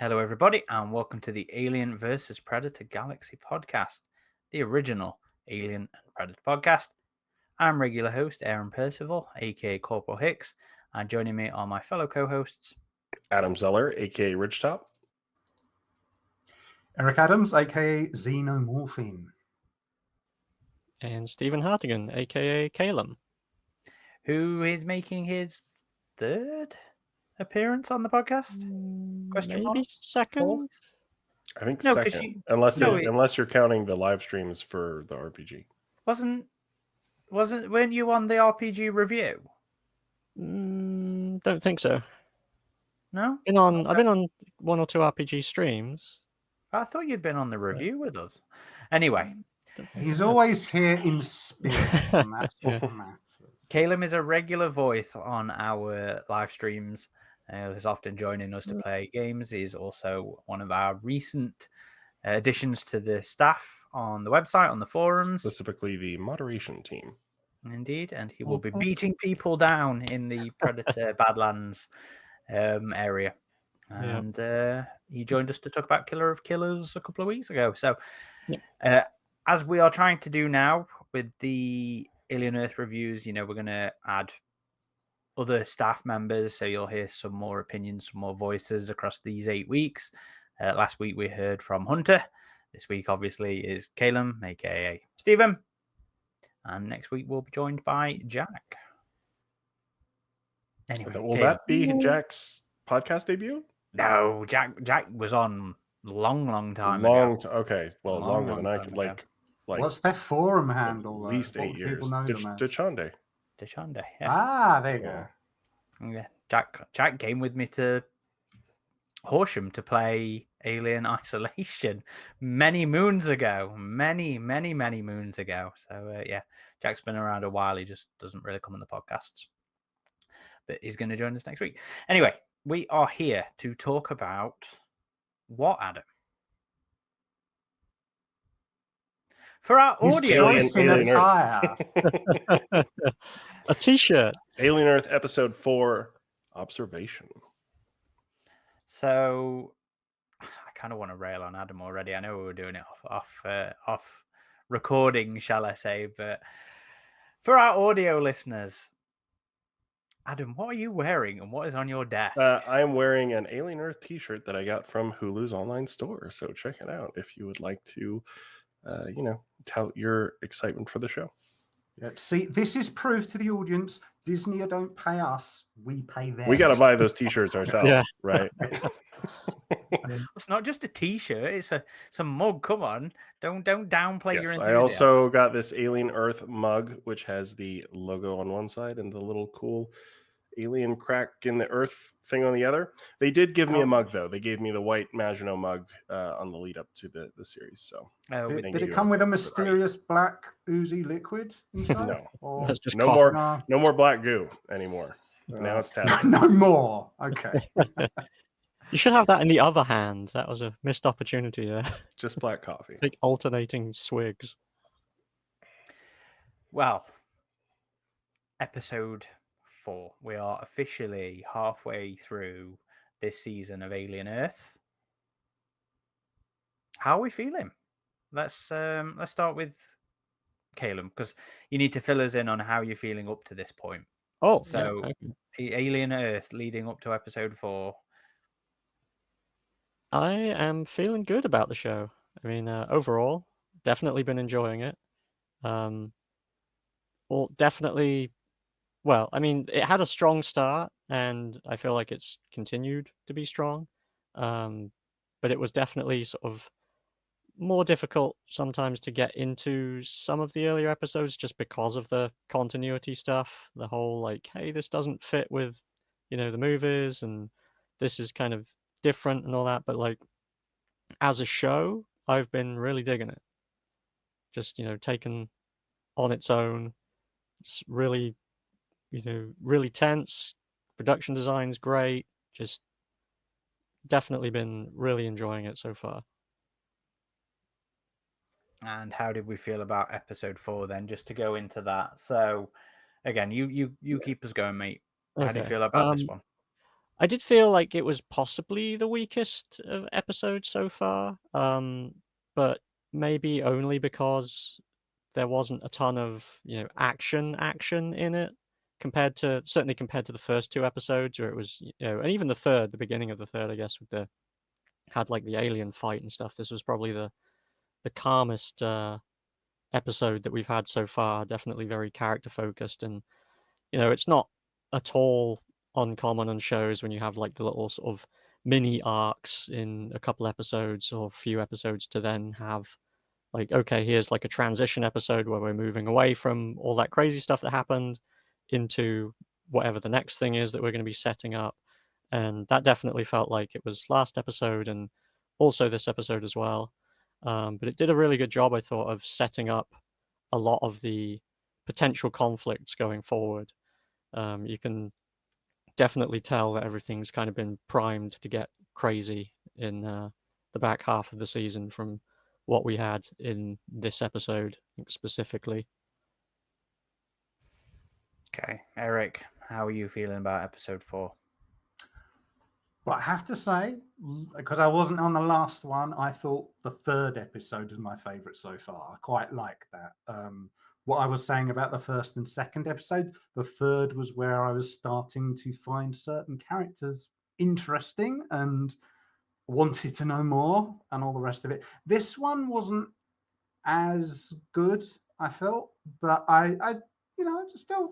Hello, everybody, and welcome to the Alien versus Predator Galaxy podcast, the original Alien and Predator podcast. I'm regular host Aaron Percival, aka Corporal Hicks, and joining me are my fellow co-hosts Adam Zeller, aka RidgeTop. Eric Adams, aka Xenomorphine. And Stephen Hartigan, aka Kailem. who is making his third appearance on the podcast. Question Maybe mark? second? I think No, 'cause second, you- unless you're counting the live streams for the RPG. Weren't you on the RPG review? Don't think so. No, I've been on one or two RPG streams. I thought you'd been on the review with us. Anyway, He's always here in spirit, and that's what Yeah. matters. Kailem is a regular voice on our live streams. He's often joining us to play games. He's also one of our recent additions to the staff on the website, on the forums. Specifically, the moderation team. Indeed, and he will be beating people down in the Predator Badlands area. Yeah. And he joined us to talk about Killer of Killers a couple of weeks ago. So, Yeah. as we are trying to do now with the Alien Earth reviews, we're going to add other staff members. So you'll hear some more opinions, some more voices across these 8 weeks. Last week we heard from Hunter. This week, obviously, is Kailem, aka Stephen. And next week we'll be joined by Jack. Anyway, Will that be Jack's podcast debut? No, Jack was on long time ago. Okay, well, Long, longer than long I time could ago. like What's their forum handle? at though? least What 8 do years. people know them as? Dechande. Deshonda, yeah. Ah, there you go. Yeah. Jack came with me to Horsham to play Alien Isolation many moons ago. Many moons ago. So, yeah, Jack's been around a while. He just doesn't really come on the podcasts. But he's going to join us next week. Anyway, we are here to talk about what, Adam? For our His audio, choice in Alien Earth. attire. A t-shirt. Alien Earth Episode 4, Observation. So I kind of want to rail on Adam already. I know we were doing it off recording, shall I say? But for our audio listeners, Adam, what are you wearing and what is on your desk? I am wearing an Alien Earth t-shirt that I got from Hulu's online store. So check it out if you would like to, tout your excitement for the show. Yeah, see, this is proof to the audience. Disney don't pay us; we pay them. We got to buy those t-shirts ourselves, Yeah. right? It's not just a T-shirt; it's a mug. Come on, don't downplay your Yes, enthusiasm. I also got this Alien Earth mug, which has the logo on one side and the little cool alien crack in the Earth thing on the other. They did give me a mug, though. They gave me the white Maginot mug on the lead up to the series. So Did Thank it you come with a for the mysterious black oozy liquid inside? No. Or... That's just no coffee. more black goo anymore. Now it's tablet. No more. Okay. You should have that in the other hand. That was a missed opportunity there. Just black coffee. Like alternating swigs. Well, episode 4. We are officially halfway through this season of Alien Earth. How are we feeling? Let's start with Kailem, because you need to fill us in on how you're feeling up to this point. Oh, So, yeah, okay. Alien Earth leading up to episode 4. I am feeling good about the show. I mean, overall, definitely been enjoying it. Well, I mean, it had a strong start, and I feel like it's continued to be strong. But it was definitely sort of more difficult sometimes to get into some of the earlier episodes just because of the continuity stuff. The whole like, hey, this doesn't fit with, the movies, and this is kind of different and all that. But like, as a show, I've been really digging it. Just, taken on its own. It's really, really tense. Production design's great. Just definitely been really enjoying it so far. And how did we feel about episode 4 then, just to go into that? So again, you keep us going, mate. How do you Okay. feel about this one? I did feel like it was possibly the weakest of episodes so far, but maybe only because there wasn't a ton of action in it certainly compared to the first two episodes where it was and even the beginning of the third, I guess, with had like the alien fight and stuff. This was probably the calmest episode that we've had so far. Definitely very character focused, and it's not at all uncommon on shows when you have like the little sort of mini arcs in a couple episodes or a few episodes to then have like, okay, here's like a transition episode where we're moving away from all that crazy stuff that happened into whatever the next thing is that we're going to be setting up. And that definitely felt like it was last episode and also this episode as well. But it did a really good job, I thought, of setting up a lot of the potential conflicts going forward. You can definitely tell that everything's kind of been primed to get crazy in the back half of the season from what we had in this episode specifically. Okay, Eric, how are you feeling about episode 4? Well, I have to say, because I wasn't on the last one, I thought the third episode was my favorite so far. I quite like that. What I was saying about the first and second episode, the third was where I was starting to find certain characters interesting and wanted to know more and all the rest of it. This one wasn't as good, I felt, but I still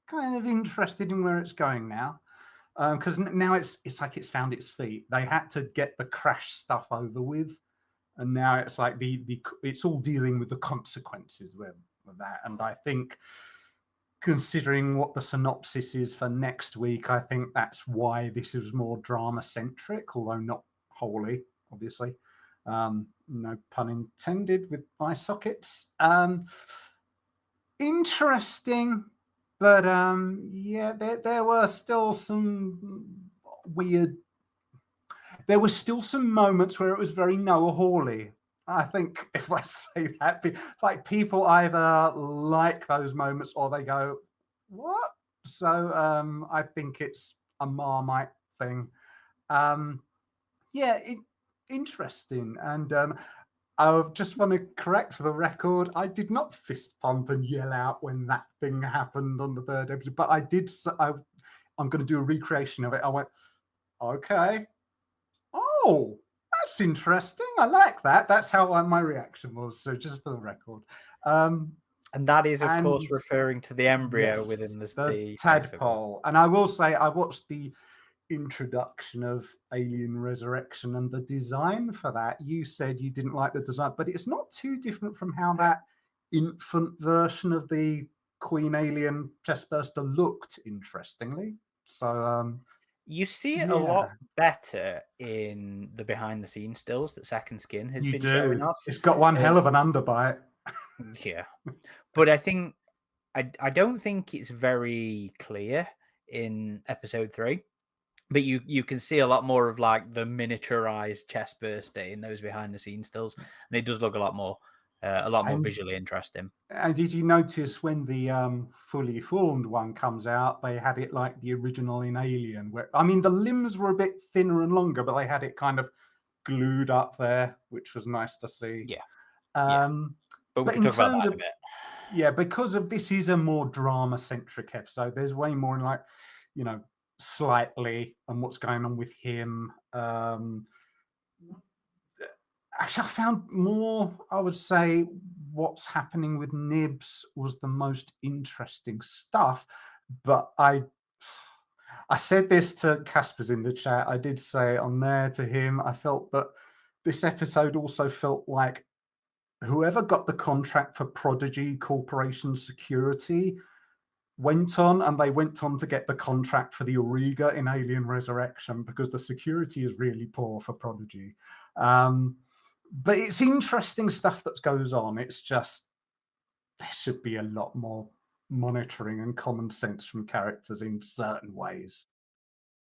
kind of interested in where it's going now. Because now it's like it's found its feet. They had to get the crash stuff over with, and now it's like it's all dealing with the consequences with that. And I think, considering what the synopsis is for next week, I think that's why this is more drama centric, although not wholly, obviously. No pun intended with eye sockets. Interesting. But yeah, there were still some weird. There were still some moments where it was very Noah Hawley. I think if I say that, like people either like those moments or they go, "What?" So I think it's a Marmite thing. Yeah, interesting. And I just want to correct for the record, I did not fist pump and yell out when that thing happened on the third episode, but I did. I'm going to do a recreation of it. I went, okay. Oh, that's interesting. I like that. That's how my reaction was. So just for the record. And that is, of course, referring to the embryo yes, within the tadpole. And I will say, I watched the introduction of Alien Resurrection and the design for that. You said you didn't like the design, but it's not too different from how that infant version of the Queen Alien chestburster looked, interestingly. So you see it a lot better in the behind the scenes stills that Second Skin has been showing off. It's got one hell of an underbite. Yeah, but I think I don't think it's very clear in episode 3. But you can see a lot more of like the miniaturized chest burster in those behind the scenes stills, and it does look a lot more visually interesting. And did you notice when the fully formed one comes out, they had it like the original in Alien, where I mean the limbs were a bit thinner and longer, but they had it kind of glued up there, which was nice to see. Yeah. But we can talk about that in a bit. Yeah, because of this is a more drama centric episode. There's way more in like, slightly and what's going on with him. Actually, I found more, I would say, what's happening with Nibs was the most interesting stuff. But I said this to Casper's in the chat. I did say on there to him, I felt that this episode also felt like whoever got the contract for Prodigy Corporation Security went on to get the contract for the Auriga in Alien Resurrection because the security is really poor for Prodigy. But it's interesting stuff that goes on. It's just there should be a lot more monitoring and common sense from characters in certain ways.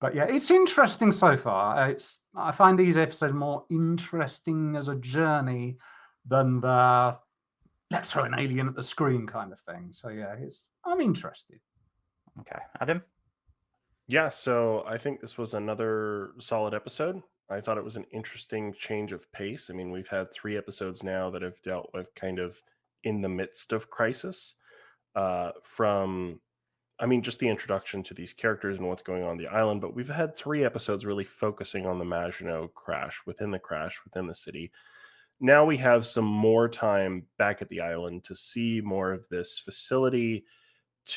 But yeah, it's interesting so far. I find these episodes more interesting as a journey than the let's throw an alien at the screen kind of thing. So yeah, I'm interested. Okay, Adam? Yeah, so I think this was another solid episode. I thought it was an interesting change of pace. I mean, we've had 3 episodes now that have dealt with kind of in the midst of crisis. From, I mean, just the introduction to these characters and what's going on the island. But we've had 3 episodes really focusing on the Maginot crash, within the city. Now we have some more time back at the island to see more of this facility.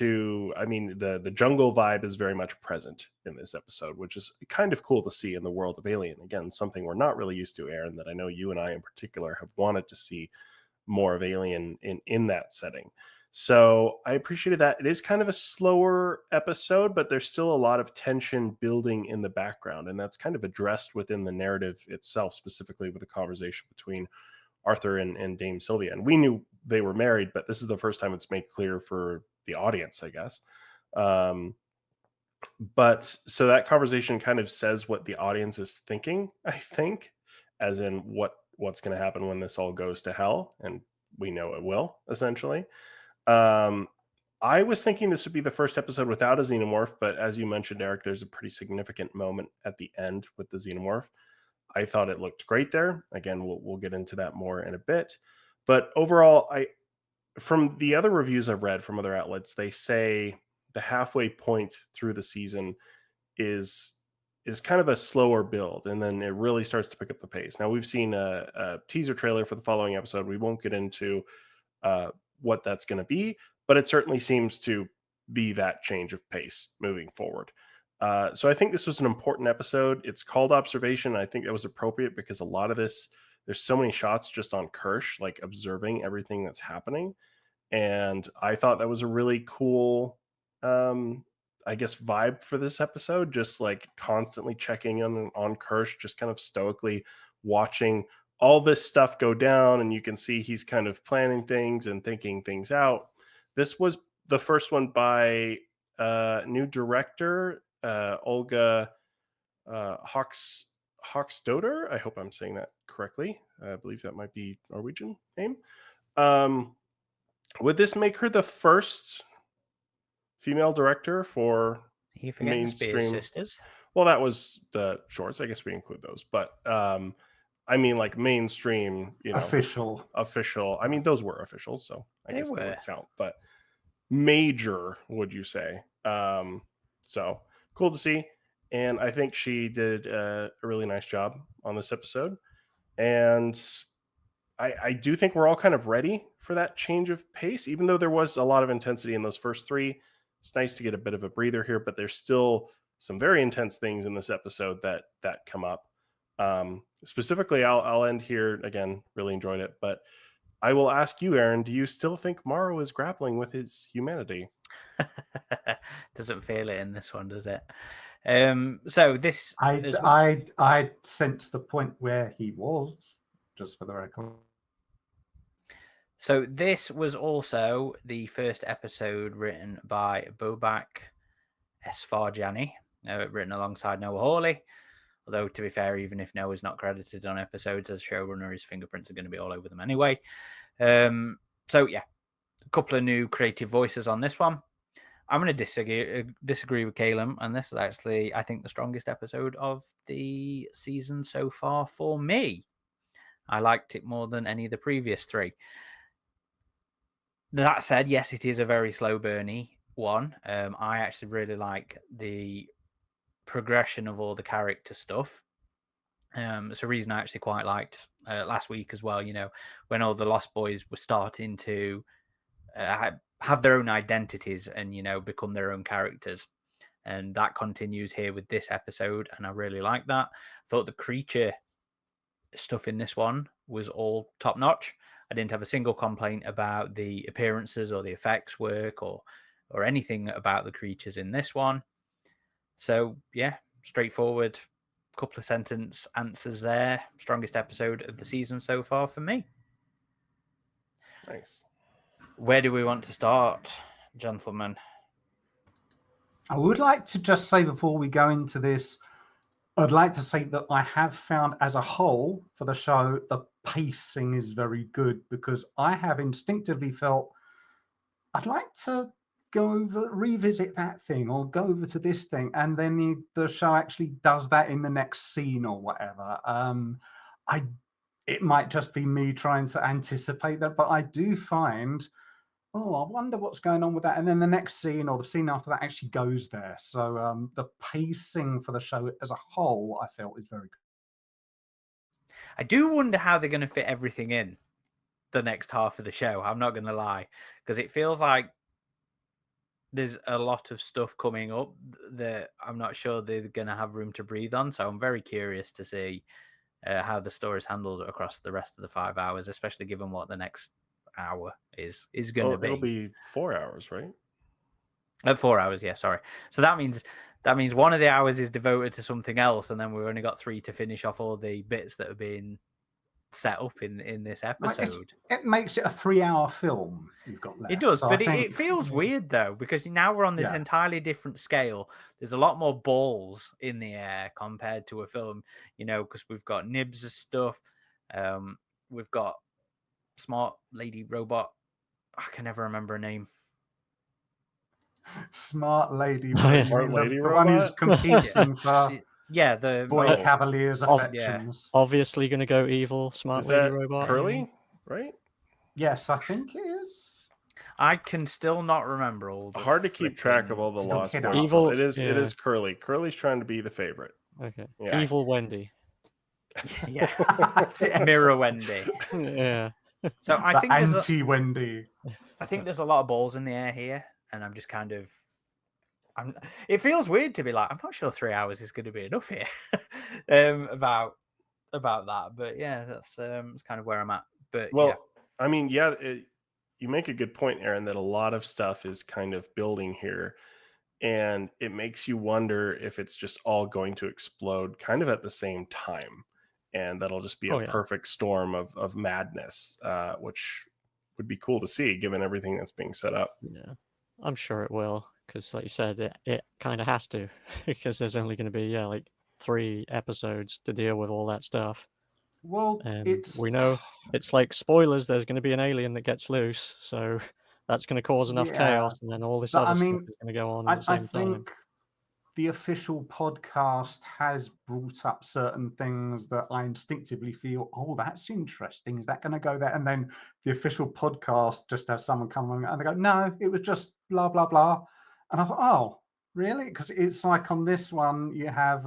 I mean, the jungle vibe is very much present in this episode, which is kind of cool to see in the world of Alien. Again, something we're not really used to, Aaron, that I know you and I in particular have wanted to see more of Alien in that setting. So I appreciated that. It is kind of a slower episode, but there's still a lot of tension building in the background, and that's kind of addressed within the narrative itself, specifically with the conversation between Arthur and Dame Sylvia. And we knew they were married, but this is the first time it's made clear for the audience, I guess. But so that conversation kind of says what the audience is thinking, I think, as in what's going to happen when this all goes to hell, and we know it will, essentially. I was thinking this would be the first episode without a xenomorph, but as you mentioned, Eric, there's a pretty significant moment at the end with the xenomorph. I thought it looked great there. Again, we'll get into that more in a bit. But overall, from the other reviews I've read from other outlets, they say the halfway point through the season is kind of a slower build, and then it really starts to pick up the pace. Now, we've seen a teaser trailer for the following episode. We won't get into what that's going to be, but it certainly seems to be that change of pace moving forward. So I think this was an important episode. It's called Observation. I think that was appropriate because a lot of this, there's so many shots just on Kirsch, like observing everything that's happening. And I thought that was a really cool, I guess, vibe for this episode. Just like constantly checking on Kirsch, just kind of stoically watching all this stuff go down. And you can see he's kind of planning things and thinking things out. This was the first one by new director, Olga Hoxdoder. I hope I'm saying that correctly. I believe that might be Norwegian name. Would this make her the first female director for You forget the Spears mainstream sisters. Well, that was the shorts. I guess we include those, but I mean, like mainstream, Official. I mean, those were official, so I guess they would count. But major, would you say? So cool to see, and I think she did a really nice job on this episode, and I do think we're all kind of ready for that change of pace, even though there was a lot of intensity in those first 3. It's nice to get a bit of a breather here, but there's still some very intense things in this episode that come up. Specifically, I'll end here. Again, really enjoyed it, but I will ask you, Aaron, do you still think Morrow is grappling with his humanity? Doesn't feel it in this one, does it? So this, I sensed the point where he was, just for the record. So this was also the first episode written by Bobak Esfarjani, written alongside Noah Hawley. Although, to be fair, even if Noah's not credited on episodes as showrunner, his fingerprints are going to be all over them anyway. So, yeah, a couple of new creative voices on this one. I'm going to disagree with Kailem, and this is actually, I think, the strongest episode of the season so far for me. I liked it more than any of the previous 3. That said, yes, it is a very slow burny one. I actually really like the progression of all the character stuff. It's a reason I actually quite liked last week as well, when all the Lost Boys were starting to have their own identities and, become their own characters. And that continues here with this episode, and I really like that. I thought the creature stuff in this one was all top notch. I didn't have a single complaint about the appearances or the effects work or anything about the creatures in this one. So yeah, straightforward, couple of sentence answers there. Strongest episode of the season so far for me. Nice. Where do we want to start, gentlemen? I would like to just say before we go into this, I'd like to say that I have found as a whole for the show, the pacing is very good, because I have instinctively felt I'd like to go over, revisit that thing, or go over to this thing, and then the show actually does that in the next scene or whatever. It might just be me trying to anticipate that, but I do find, oh, I wonder what's going on with that. And then the next scene or the scene after that actually goes there. So the pacing for the show as a whole, I felt, is very good. I do wonder how they're going to fit everything in the next half of the show. I'm not going to lie, because it feels like there's a lot of stuff coming up that I'm not sure they're going to have room to breathe on. So I'm very curious to see how the story is handled across the rest of the 5 hours, especially given what the next hour is going to be. It'll be 4 hours, right? 4 hours, yeah. Sorry. So that means 1 of the hours is devoted to something else, and then we've only got 3 to finish off all the bits that have been set up in this episode. It makes it a 3-hour film you've got left. It does, so but I think, it feels weird though, because now we're on this entirely different scale. There's a lot more balls in the air compared to a film, because we've got nibs of stuff. We've got smart lady robot. I can never remember her name. Smart lady, Smart lady the robot? one who's competing for the Boy Cavalier's affections. Yeah. Obviously going to go evil, smart Is lady that robot. Curly, right? Yes, I think it is. I can still not remember all. Hard to keep track of all the lost hit points. us. Evil- It is yeah. Curly. Curly's trying to be the favorite. Okay. Yeah. Evil Wendy. Yeah, Yes. Mirror Wendy. Yeah. So I The think anti-Wendy. there's a lot of balls in the air here, and I'm just kind of. It feels weird to be like, I'm not sure 3 hours is going to be enough here about that, but yeah, that's kind of where I'm at. But Well, I mean, you make a good point, Aaron, that a lot of stuff is kind of building here, and it makes you wonder if it's just all going to explode kind of at the same time, and that'll just be a perfect storm of madness, which would be cool to see given everything that's being set up. Yeah. I'm sure it will, because like you said, it kind of has to, because there's only going to be like 3 episodes to deal with all that stuff. Well, And we know it's like spoilers. There's going to be an alien that gets loose, so that's going to cause enough chaos, and then all this other stuff is going to go on at the same time. I think the official podcast has brought up certain things that I instinctively feel, oh, that's interesting. Is that going to go there? And then the official podcast just has someone come on and they go, no, it was just blah, blah, blah. And I thought, oh, really? Because it's like on this one, you have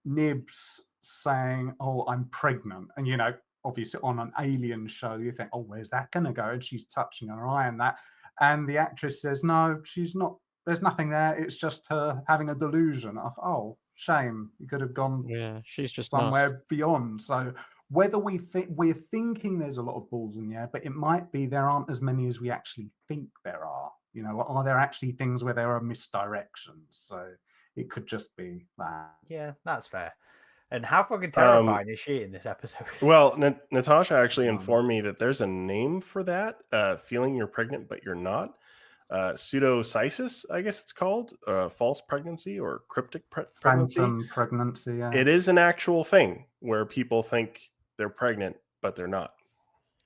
Nibs saying, oh, I'm pregnant. And, obviously on an alien show, you think, oh, where's that going to go? And she's touching her eye and that. And the actress says, no, she's not. There's nothing there. It's just her having a delusion. Oh, shame. You could have gone she's just somewhere nuts. beyond. So whether we're thinking there's a lot of balls in the air, but it might be there aren't as many as we actually think there are. Are there actually things where there are misdirections? So it could just be that. Yeah, that's fair. And how fucking terrifying is she in this episode? Well, Natasha actually informed me that there's a name for that, feeling you're pregnant but you're not. Pseudocysis, I guess it's called, false pregnancy or cryptic pregnancy. Phantom pregnancy, yeah. It is an actual thing where people think they're pregnant, but they're not.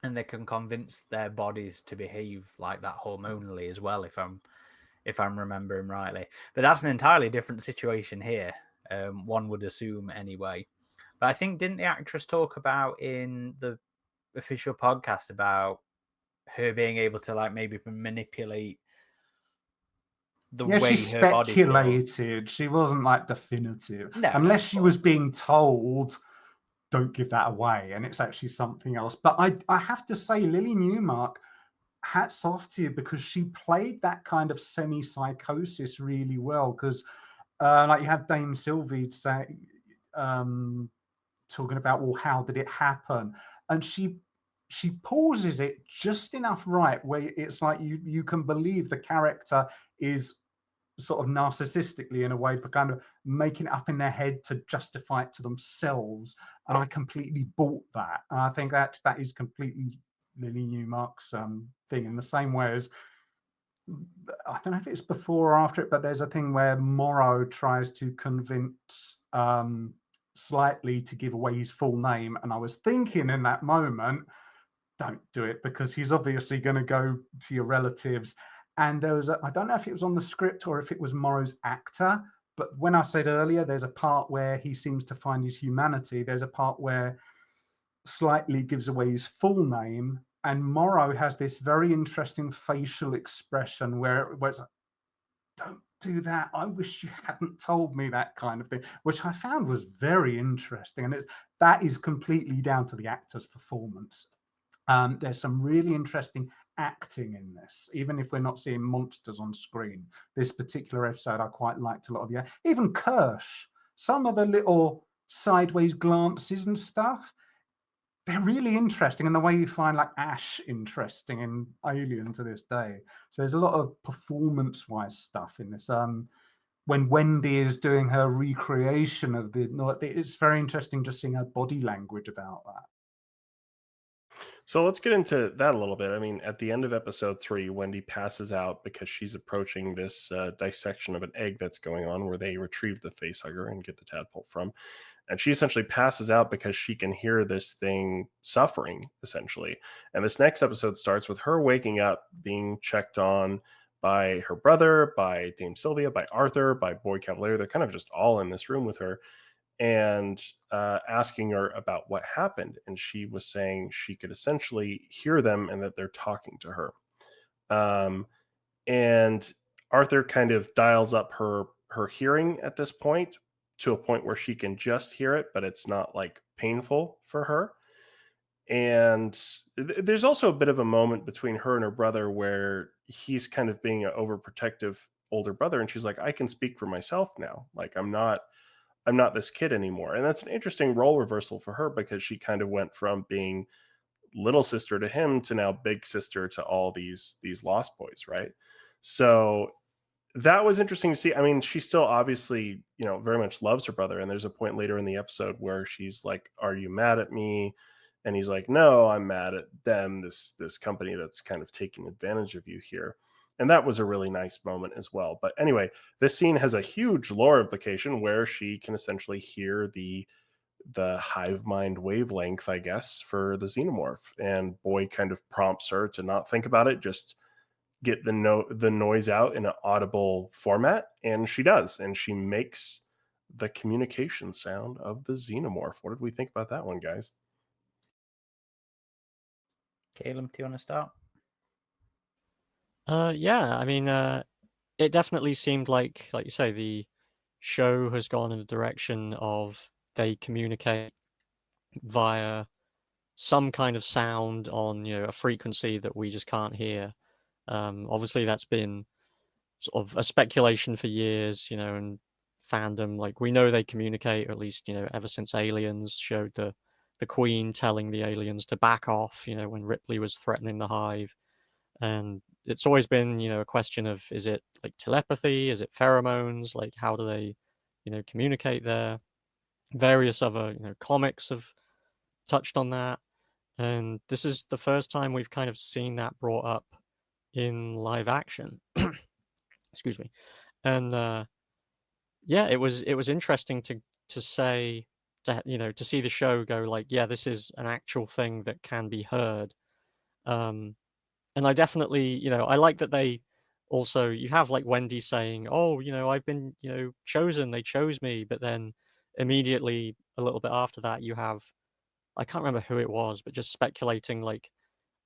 And they can convince their bodies to behave like that hormonally as well, if I'm remembering rightly. But that's an entirely different situation here. One would assume anyway. But I think, didn't the actress talk about in the official podcast about her being able to like maybe manipulate the way she her body feels? speculated. She wasn't like definitive. No, unless she was being told, don't give that away, and it's actually something else. But I have to say, Lily Newmark, hats off to you, because she played that kind of semi-psychosis really well. Because like you have Dame Sylvie say, talking about, well, how did it happen? And she pauses it just enough right where it's like you can believe the character is sort of narcissistically in a way, but kind of making it up in their head to justify it to themselves. And I completely bought that. And I think that is completely Lily Newmark's thing, in the same way as, I don't know if it's before or after it, but there's a thing where Morrow tries to convince Slightly to give away his full name. And I was thinking in that moment, don't do it, because he's obviously going to go to your relatives And there was I don't know if it was on the script or if it was Morrow's actor, but when I said earlier, there's a part where he seems to find his humanity. There's a part where slightly gives away his full name, and Morrow has this very interesting facial expression where it's like, don't do that. I wish you hadn't told me, that kind of thing, which I found was very interesting. And that is completely down to the actor's performance. There's some really interesting acting in this, even if we're not seeing monsters on screen. This particular episode, I quite liked a lot of the, even Kirsch, some of the little sideways glances and stuff, they're really interesting. And the way you find like Ash interesting in Alien to this day. So there's a lot of performance-wise stuff in this. When Wendy is doing her recreation of it's very interesting just seeing her body language about that. So let's get into that a little bit. I mean, at the end of episode 3, Wendy passes out because she's approaching this dissection of an egg that's going on where they retrieve the facehugger and get the tadpole from. And she essentially passes out because she can hear this thing suffering, essentially. And this next episode starts with her waking up, being checked on by her brother, by Dame Sylvia, by Arthur, by Boy Cavalier. They're kind of just all in this room with her, and asking her about what happened. And she was saying she could essentially hear them and that they're talking to her. And Arthur kind of dials up her hearing at this point to a point where she can just hear it, but it's not like painful for her. And there's also a bit of a moment between her and her brother where he's kind of being an overprotective older brother, and she's like, I can speak for myself now. Like, I'm not this kid anymore. And that's an interesting role reversal for her, because she kind of went from being little sister to him to now big sister to all these Lost Boys, right? So that was interesting to see. I mean, she still obviously, very much loves her brother. And there's a point later in the episode where she's like, are you mad at me? And he's like, no, I'm mad at them, this company that's kind of taking advantage of you here. And that was a really nice moment as well. But anyway, this scene has a huge lore implication where she can essentially hear the hive mind wavelength, I guess, for the Xenomorph. And Boy kind of prompts her to not think about it, just get the noise out in an audible format. And she does. And she makes the communication sound of the Xenomorph. What did we think about that one, guys? Kailem, do you want to start? Yeah, I mean, it definitely seemed like you say, the show has gone in the direction of they communicate via some kind of sound on, a frequency that we just can't hear. Obviously, that's been sort of a speculation for years, and fandom. Like, we know they communicate, or at least, ever since Aliens showed the Queen telling the aliens to back off, when Ripley was threatening the Hive. And it's always been, a question of, is it like telepathy? Is it pheromones? Like, how do they, communicate there? Various other, comics have touched on that. And this is the first time we've kind of seen that brought up in live action. Excuse me. And yeah, it was interesting to say, to see the show go like, yeah, this is an actual thing that can be heard. And I definitely, I like that they also, you have like Wendy saying, oh, I've been, chosen, they chose me. But then immediately a little bit after that, you have, I can't remember who it was, but just speculating like,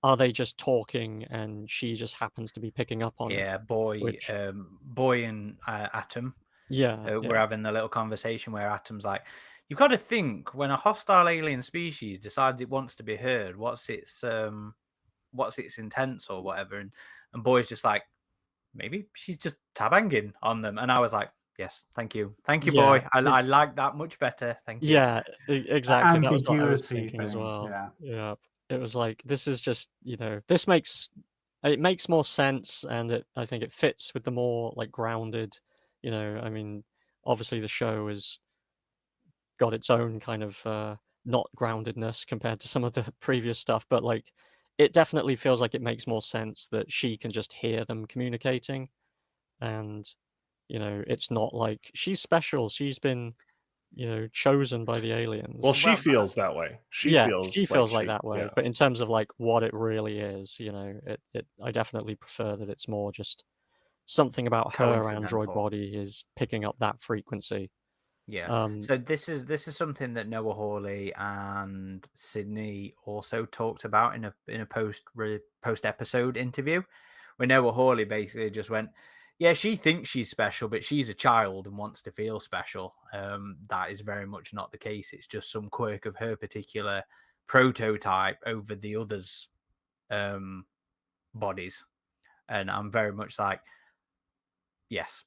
are they just talking and she just happens to be picking up on it? Yeah, Boy, Which, Boy and Atom yeah, we're having a little conversation where Atom's like, you've got to think, when a hostile alien species decides it wants to be heard, what's its intents or whatever, and Boy's just like, maybe she's just tabanging on them. And I was like, yes, thank you, Boy. yeah, I like that much better. Thank you. yeah, exactly. That was what I was Ambiguity thinking as thing, well. yeah. Yeah, it was like, this is just, this makes more sense, and I think it fits with the more like grounded, I mean, obviously the show has got its own kind of not groundedness compared to some of the previous stuff, but like, it definitely feels like it makes more sense that she can just hear them communicating. And it's not like she's special, she's been chosen by the aliens. Well, she Well, feels that way. She Yeah, feels she feels like that way. Yeah. But in terms of like what it really is, I definitely prefer that it's more just something about her android Coincidental. body is picking up that frequency. Yeah. So this is something that Noah Hawley and Sydney also talked about in a post episode interview, where Noah Hawley basically just went, "Yeah, she thinks she's special, but she's a child and wants to feel special. That is very much not the case. It's just some quirk of her particular prototype over the others' bodies." And I'm very much like, yes.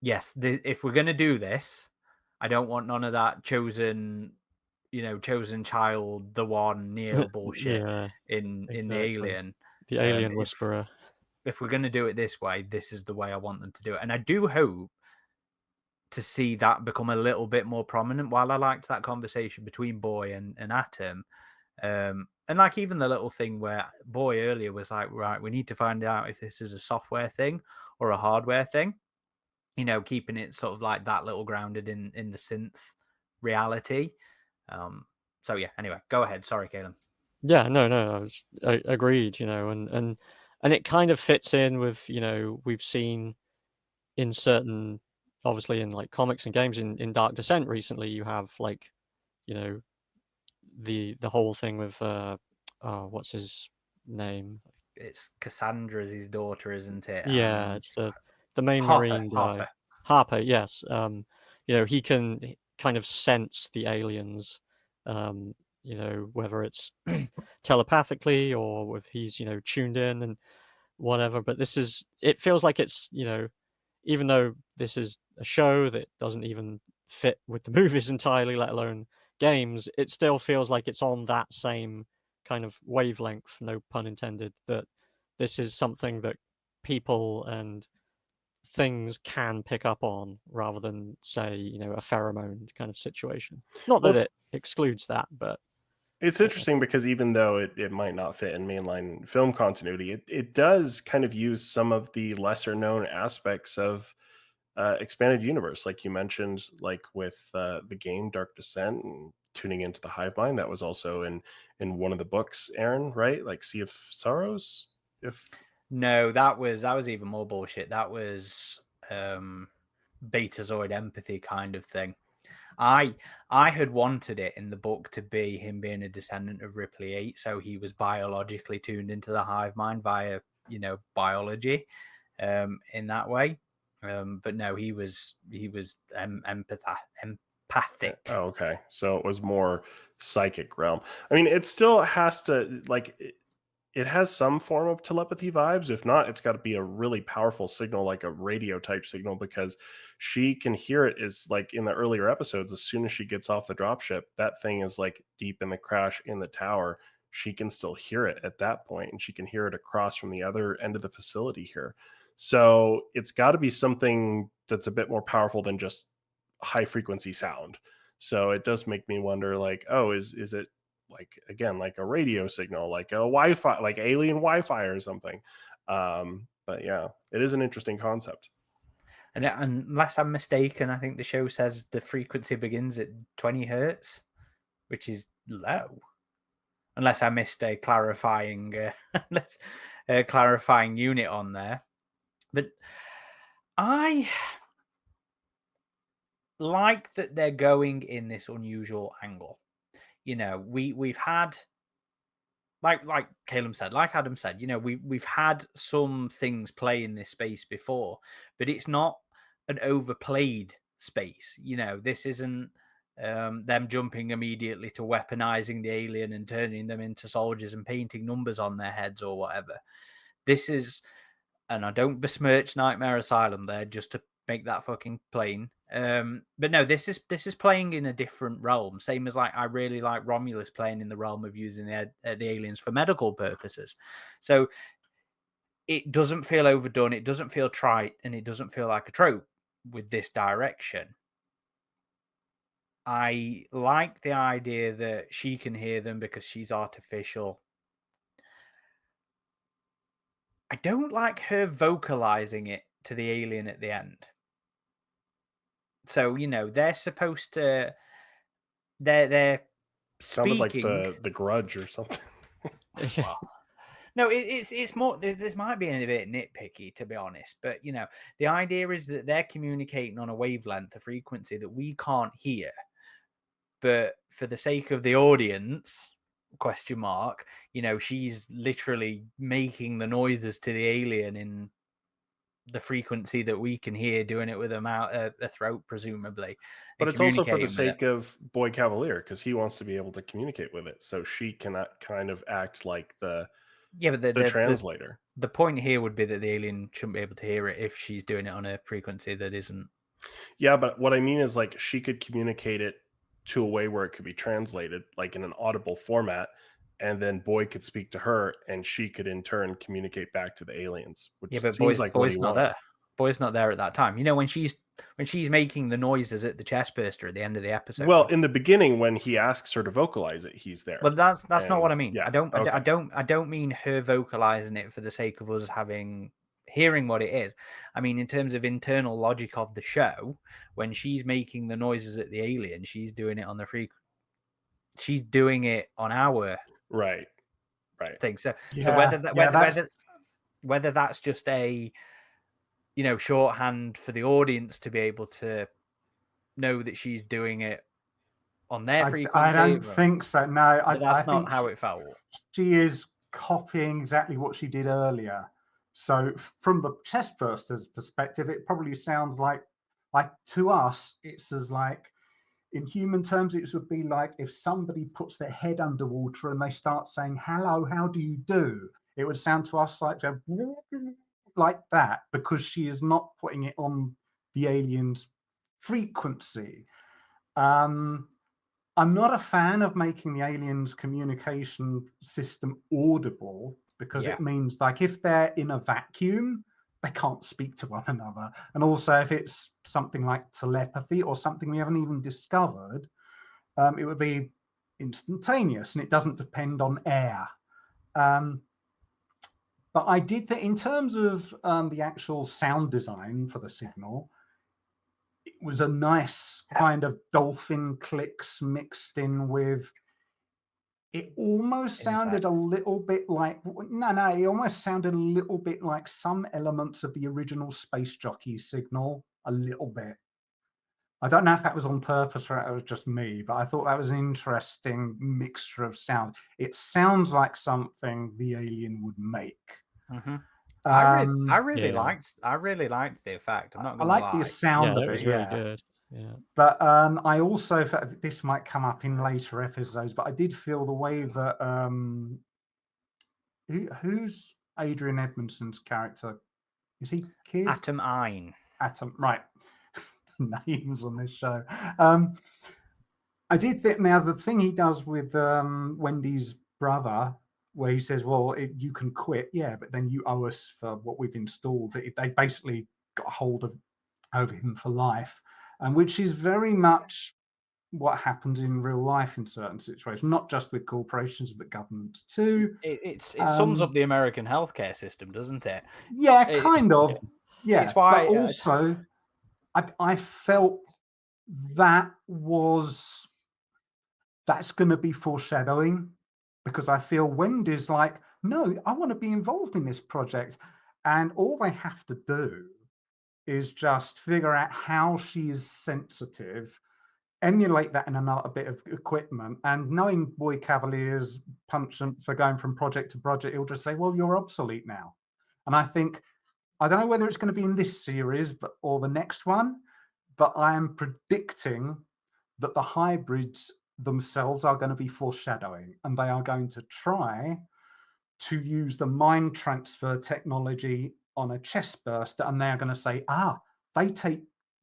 If we're gonna do this, I don't want none of that chosen child, the one Neo bullshit Yeah, in the exactly. Alien. The alien whisperer. If we're gonna do it this way, this is the way I want them to do it, and I do hope to see that become a little bit more prominent. While I liked that conversation between Boy and Atom, and like even the little thing where Boy earlier was like, right, we need to find out if this is a software thing or a hardware thing. Keeping it sort of like that little grounded in the synth reality. So yeah, anyway, go ahead. Sorry, Kailem. Yeah, no, I agreed, and it kind of fits in with, we've seen in certain, obviously in like comics and games in Dark Descent recently, you have like, the whole thing with what's his name? It's Cassandra's his daughter, isn't it? Yeah, And it's the main Harper. Marine guy. Harper, yes. He can kind of sense the aliens, whether it's telepathically or if he's, tuned in and whatever. But it feels like it's, even though this is a show that doesn't even fit with the movies entirely, let alone games, it still feels like it's on that same kind of wavelength, no pun intended, that this is something that people and things can pick up on rather than, say, a pheromone kind of situation. Not that it excludes that, but it's interesting because even though it might not fit in mainline film continuity, it does kind of use some of the lesser known aspects of expanded universe, like you mentioned, like with the game Dark Descent and tuning into the hive mind. That was also in one of the books, Aaron, right? Like Sea of Sorrows. No, that was even more bullshit. That was Betazoid empathy kind of thing. I had wanted it in the book to be him being a descendant of Ripley 8, so he was biologically tuned into the hive mind via biology in that way. But no, he was empathic. Oh, okay. So it was more psychic realm. I mean, it still has to it has some form of telepathy vibes. If not, it's got to be a really powerful signal, like a radio type signal, because she can hear it. Is like in the earlier episodes, as soon as she gets off the dropship, that thing is like deep in the crash in the tower. She can still hear it at that point, and she can hear it across from the other end of the facility here. So it's got to be something that's a bit more powerful than just high frequency sound. So it does make me wonder, like, oh, is it like, again, like a radio signal, like a Wi-Fi, like alien Wi-Fi or something? But yeah, it is an interesting concept. And unless I'm mistaken, I think the show says the frequency begins at 20 hertz, which is low. Unless I missed a clarifying clarifying unit on there. But I like that they're going in this unusual angle. We've had, like Kailem said, like Adam said, we've had some things play in this space before, but it's not an overplayed space. This isn't them jumping immediately to weaponizing the alien and turning them into soldiers and painting numbers on their heads or whatever. This is, and I don't besmirch Nightmare Asylum there, just to make that fucking plain. But no, this is playing in a different realm. Same as like I really like Romulus playing in the realm of using the aliens for medical purposes. So it doesn't feel overdone, it doesn't feel trite, and it doesn't feel like a trope with this direction. I like the idea that she can hear them because she's artificial. I don't like her vocalizing it to the alien at the end. So they're supposed to. They're Sounded like speaking. the Grudge or something. Well, no, it's more. This might be a bit nitpicky, to be honest, but the idea is that they're communicating on a wavelength, a frequency that we can't hear. But for the sake of the audience, question mark, she's literally making the noises to the alien in the frequency that we can hear, doing it with a throat, presumably. But it's also for the communicating with sake of Boy Cavalier, because he wants to be able to communicate with it. So she cannot kind of act like the but the translator. The point here would be that the alien shouldn't be able to hear it if she's doing it on a frequency that isn't. Yeah, but what I mean is, like, she could communicate it to a way where it could be translated, like in an audible format, and then Boy could speak to her, and she could in turn communicate back to the aliens. Which but seems like what he Boy's not wants. there. Boy's not there at that time. When she's making the noises at the chest burster at the end of the episode. Well, in the beginning, when he asks her to vocalize it, he's there. But that's not what I mean. Yeah, I don't mean her vocalizing it for the sake of us hearing what it is. I mean, in terms of internal logic of the show, when she's making the noises at the alien, she's doing it on the she's doing it on our right thing. So Yeah, whether that's just a shorthand for the audience to be able to know that she's doing it on their frequency. I don't think so. No, that's I not think how it felt. She is copying exactly what she did earlier. So from the chest burster's perspective, it probably sounds like to us, it's as like, in human terms, it would be like if somebody puts their head underwater and they start saying, "Hello, how do you do?" It would sound to us like that, because she is not putting it on the alien's frequency. I'm not a fan of making the aliens' communication system audible, because it means, like, if they're in a vacuum, they can't speak to one another. And also, if it's something like telepathy or something we haven't even discovered, it would be instantaneous and it doesn't depend on air. But I did that in terms of the actual sound design for the signal. It was a nice kind of dolphin clicks mixed in with, it almost sounded a little bit like, it almost sounded a little bit like some elements of the original Space Jockey signal, a little bit. I don't know if that was on purpose or it was just me, but I thought that was an interesting mixture of sound. It sounds like something the alien would make. Mm-hmm. I really liked the effect. I'm not gonna lie. I like the sound of it. It was really good. Yeah. But I also, this might come up in later episodes, but I did feel the way that who's Adrian Edmondson's character? Is he Kid? Atom Ein. Atom, right. Names on this show. I did think, now the thing he does with Wendy's brother, where he says, well, you can quit, but then you owe us for what we've installed. They basically got a hold over him for life. And which is very much what happens in real life in certain situations, not just with corporations, but governments too. It sums up the American healthcare system, doesn't it? Yeah, kind of. Yeah. It's why. But also, I felt that's going to be foreshadowing, because I feel Wendy's like, no, I want to be involved in this project. And all they have to do is just figure out how she is sensitive, emulate that in another bit of equipment, and knowing Boy Cavalier's penchant for going from project to project, he'll just say, well, you're obsolete now. And I think, I don't know whether it's going to be in this series or the next one, but I am predicting that the hybrids themselves are going to be foreshadowing, and they are going to try to use the mind transfer technology on a chest burster, and they're going to say, they take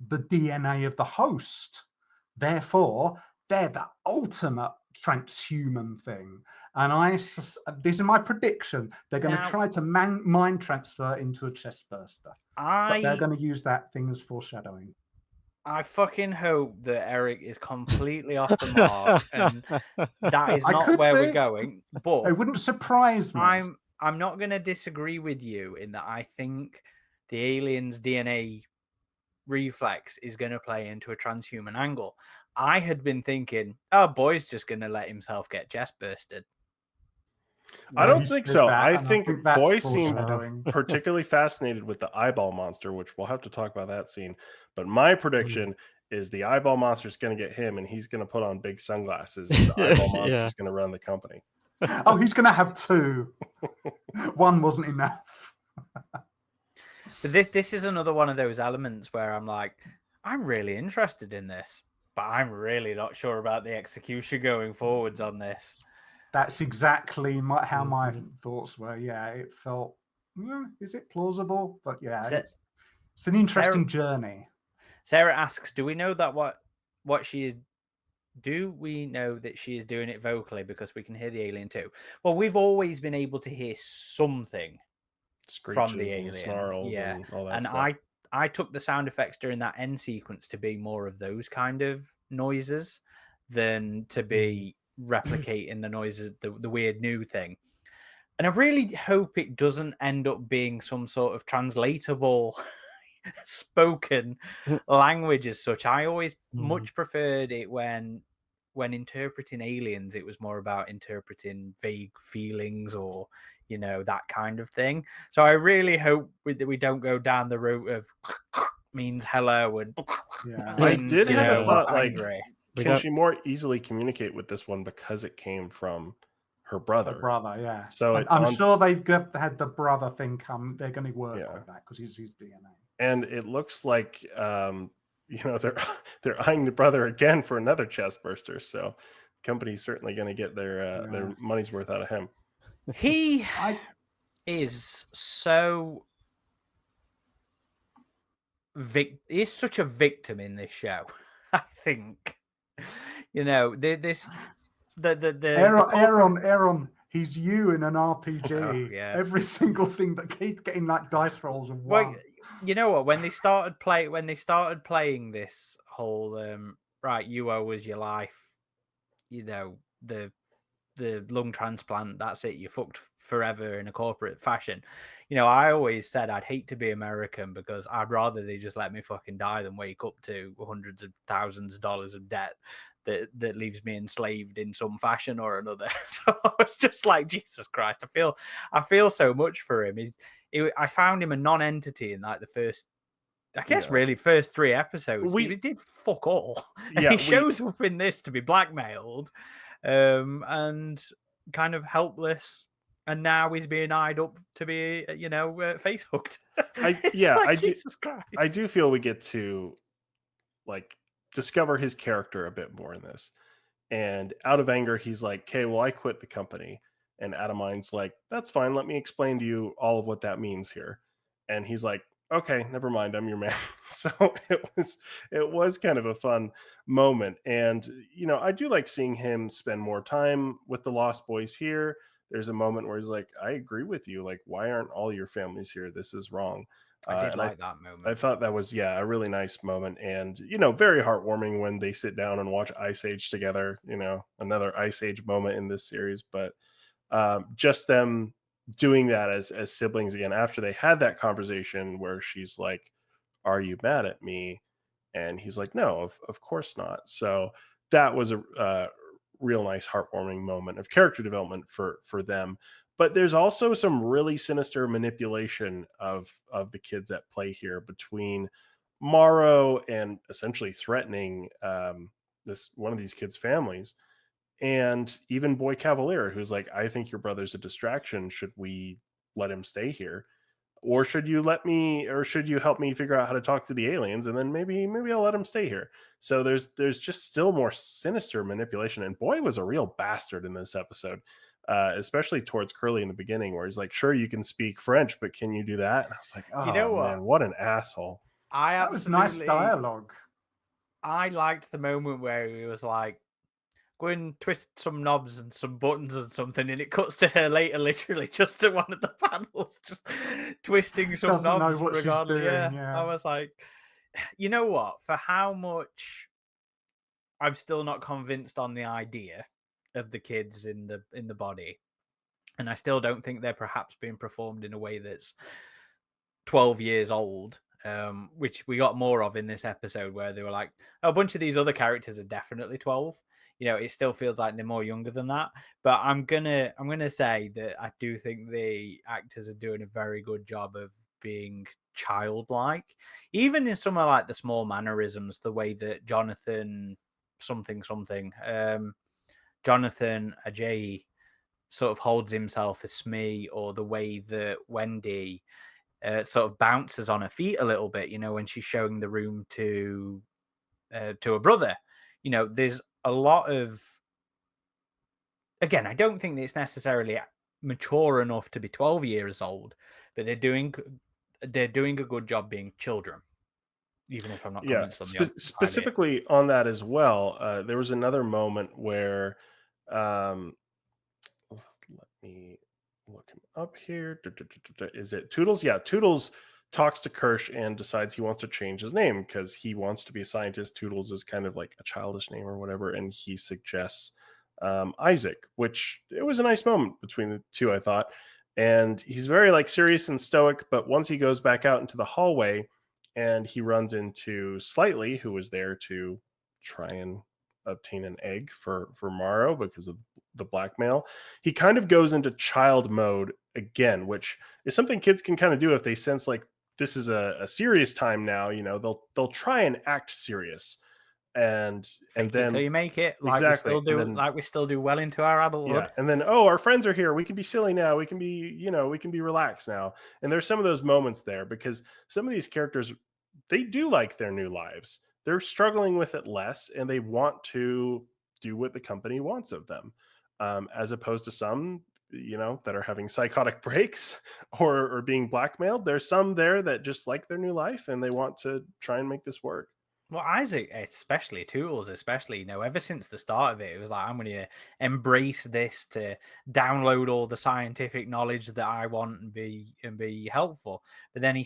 the DNA of the host, therefore they're the ultimate transhuman thing. And this is my prediction, they're going to try to mind transfer into a chest burster, but they're going to use that thing as foreshadowing. I fucking hope that Eric is completely off the mark, and that is not where we're going. But it wouldn't surprise me. I'm not going to disagree with you in that I think the aliens' DNA reflex is going to play into a transhuman angle. I had been thinking, oh, Boy's just going to let himself get chest bursted. I don't He think said so. that, I and think that's Boy seemed foreshadowing. particularly fascinated with the eyeball monster, which we'll have to talk about that scene. But my prediction is the eyeball monster is going to get him, and he's going to put on big sunglasses, and the eyeball monster is going to run the company. Oh, he's going to have two. One wasn't enough. But this is another one of those elements where I'm like, I'm really interested in this, but I'm really not sure about the execution going forwards on this. That's exactly how my thoughts were. Yeah, it felt, is it plausible? But yeah, it's an interesting journey. Sarah asks, do we know that what she is? Do we know that she is doing it vocally because we can hear the alien too? Well, we've always been able to hear something from the alien, and snarls, and all that and stuff. I took the sound effects during that end sequence to be more of those kind of noises than to be replicating the noises, the weird new thing. And I really hope it doesn't end up being some sort of translatable spoken language as such. I always much preferred it when interpreting aliens, it was more about interpreting vague feelings or, you know, that kind of thing. So I really hope that we don't go down the route of means hello and Yeah. means, I did have a thought, like, angry. can she more easily communicate with this one because it came from her brother? Her brother, yeah. So I'm sure they've had the brother thing come. They're going to work on that because he's his DNA. And it looks like you know, they're eyeing the brother again for another chest burster. So the company's certainly going to get their money's worth out of him. He is so he's such a victim in this show. I think, you know, Aaron, he's you in an RPG. Oh, yeah. Every single thing that keeps getting like dice rolls of one. Well, you know what? When they started playing this whole right, you owe us your life, you know, the lung transplant, that's it, you fucked forever in a corporate fashion. You know, I always said I'd hate to be American because I'd rather they just let me fucking die than wake up to hundreds of thousands of dollars of debt that leaves me enslaved in some fashion or another. So I was just like, Jesus Christ, I feel so much for him. I found him a non-entity in like the first, I guess, really first 3 episodes. He did fuck all. And he shows up in this to be blackmailed and kind of helpless. And now he's being eyed up to be, you know, face hooked. Jesus Christ. I do feel we get to like discover his character a bit more in this. And out of anger, he's like, okay, well, I quit the company. And Adamine's like, that's fine. Let me explain to you all of what that means here. And he's like, okay, never mind. I'm your man. So it was kind of a fun moment. And, you know, I do like seeing him spend more time with the Lost Boys here. There's a moment where he's like, I agree with you. Like, why aren't all your families here? This is wrong. I did like that moment. I thought that was, a really nice moment. And, you know, very heartwarming when they sit down and watch Ice Age together, you know, another Ice Age moment in this series. But just them doing that as siblings again, after they had that conversation where she's like, are you mad at me? And he's like, no, of course not. So that was a real nice heartwarming moment of character development for them. But there's also some really sinister manipulation of the kids at play here between Morrow and essentially threatening this one of these kids' families, and even Boy Cavalier, who's like, I think your brother's a distraction. Should we let him stay here? Or should you help me figure out how to talk to the aliens, and then maybe I'll let him stay here. So there's just still more sinister manipulation. And Boy was a real bastard in this episode, especially towards Curly in the beginning, where he's like, sure, you can speak French, but can you do that? And I was like, oh, you know what? Man, what an asshole. That was nice dialogue. I liked the moment where he was like, go and twist some knobs and some buttons and something, and it cuts to her later, literally just at one of the panels, just twisting some knobs. Regardless, I was like, you know what? For how much I'm still not convinced on the idea of the kids in the body, and I still don't think they're perhaps being performed in a way that's 12 years old. which we got more of in this episode, where they were like, a bunch of these other characters are definitely 12. It still feels like they're more younger than that. But I'm gonna say that I do think the actors are doing a very good job of being childlike, even in some of like the small mannerisms, the way that Jonathan Jonathan Ajayi sort of holds himself as Smee, or the way that Wendy sort of bounces on her feet a little bit, when she's showing the room to her brother. There's a lot of, again, I don't think it's necessarily mature enough to be 12 years old, but they're doing a good job being children, even if I'm not Yeah, convinced on the idea. specifically on that as well. There was another moment where, let me look him up here. Is it Toodles? Yeah, Toodles talks to Kirsch and decides he wants to change his name because he wants to be a scientist. Toodles is kind of like a childish name or whatever, and he suggests Isaac, which it was a nice moment between the two, I thought. And he's very like serious and stoic, but once he goes back out into the hallway and he runs into Slightly, who was there to try and obtain an egg for Morrow because of the blackmail, he kind of goes into child mode again, which is something kids can kind of do if they sense like this is a serious time now. They'll try and act serious, and Fake then it till you make it, like exactly, we still do well into our adulthood. yeah, and then our friends are here. We can be silly now. We can be relaxed now. And there's some of those moments there because some of these characters, they do like their new lives. They're struggling with it less, and they want to do what the company wants of them, as opposed to some, that are having psychotic breaks or being blackmailed. There's some there that just like their new life and they want to try and make this work. Well, Isaac, especially Tools, especially, ever since the start of it was like, I'm going to embrace this to download all the scientific knowledge that I want and be helpful. But then they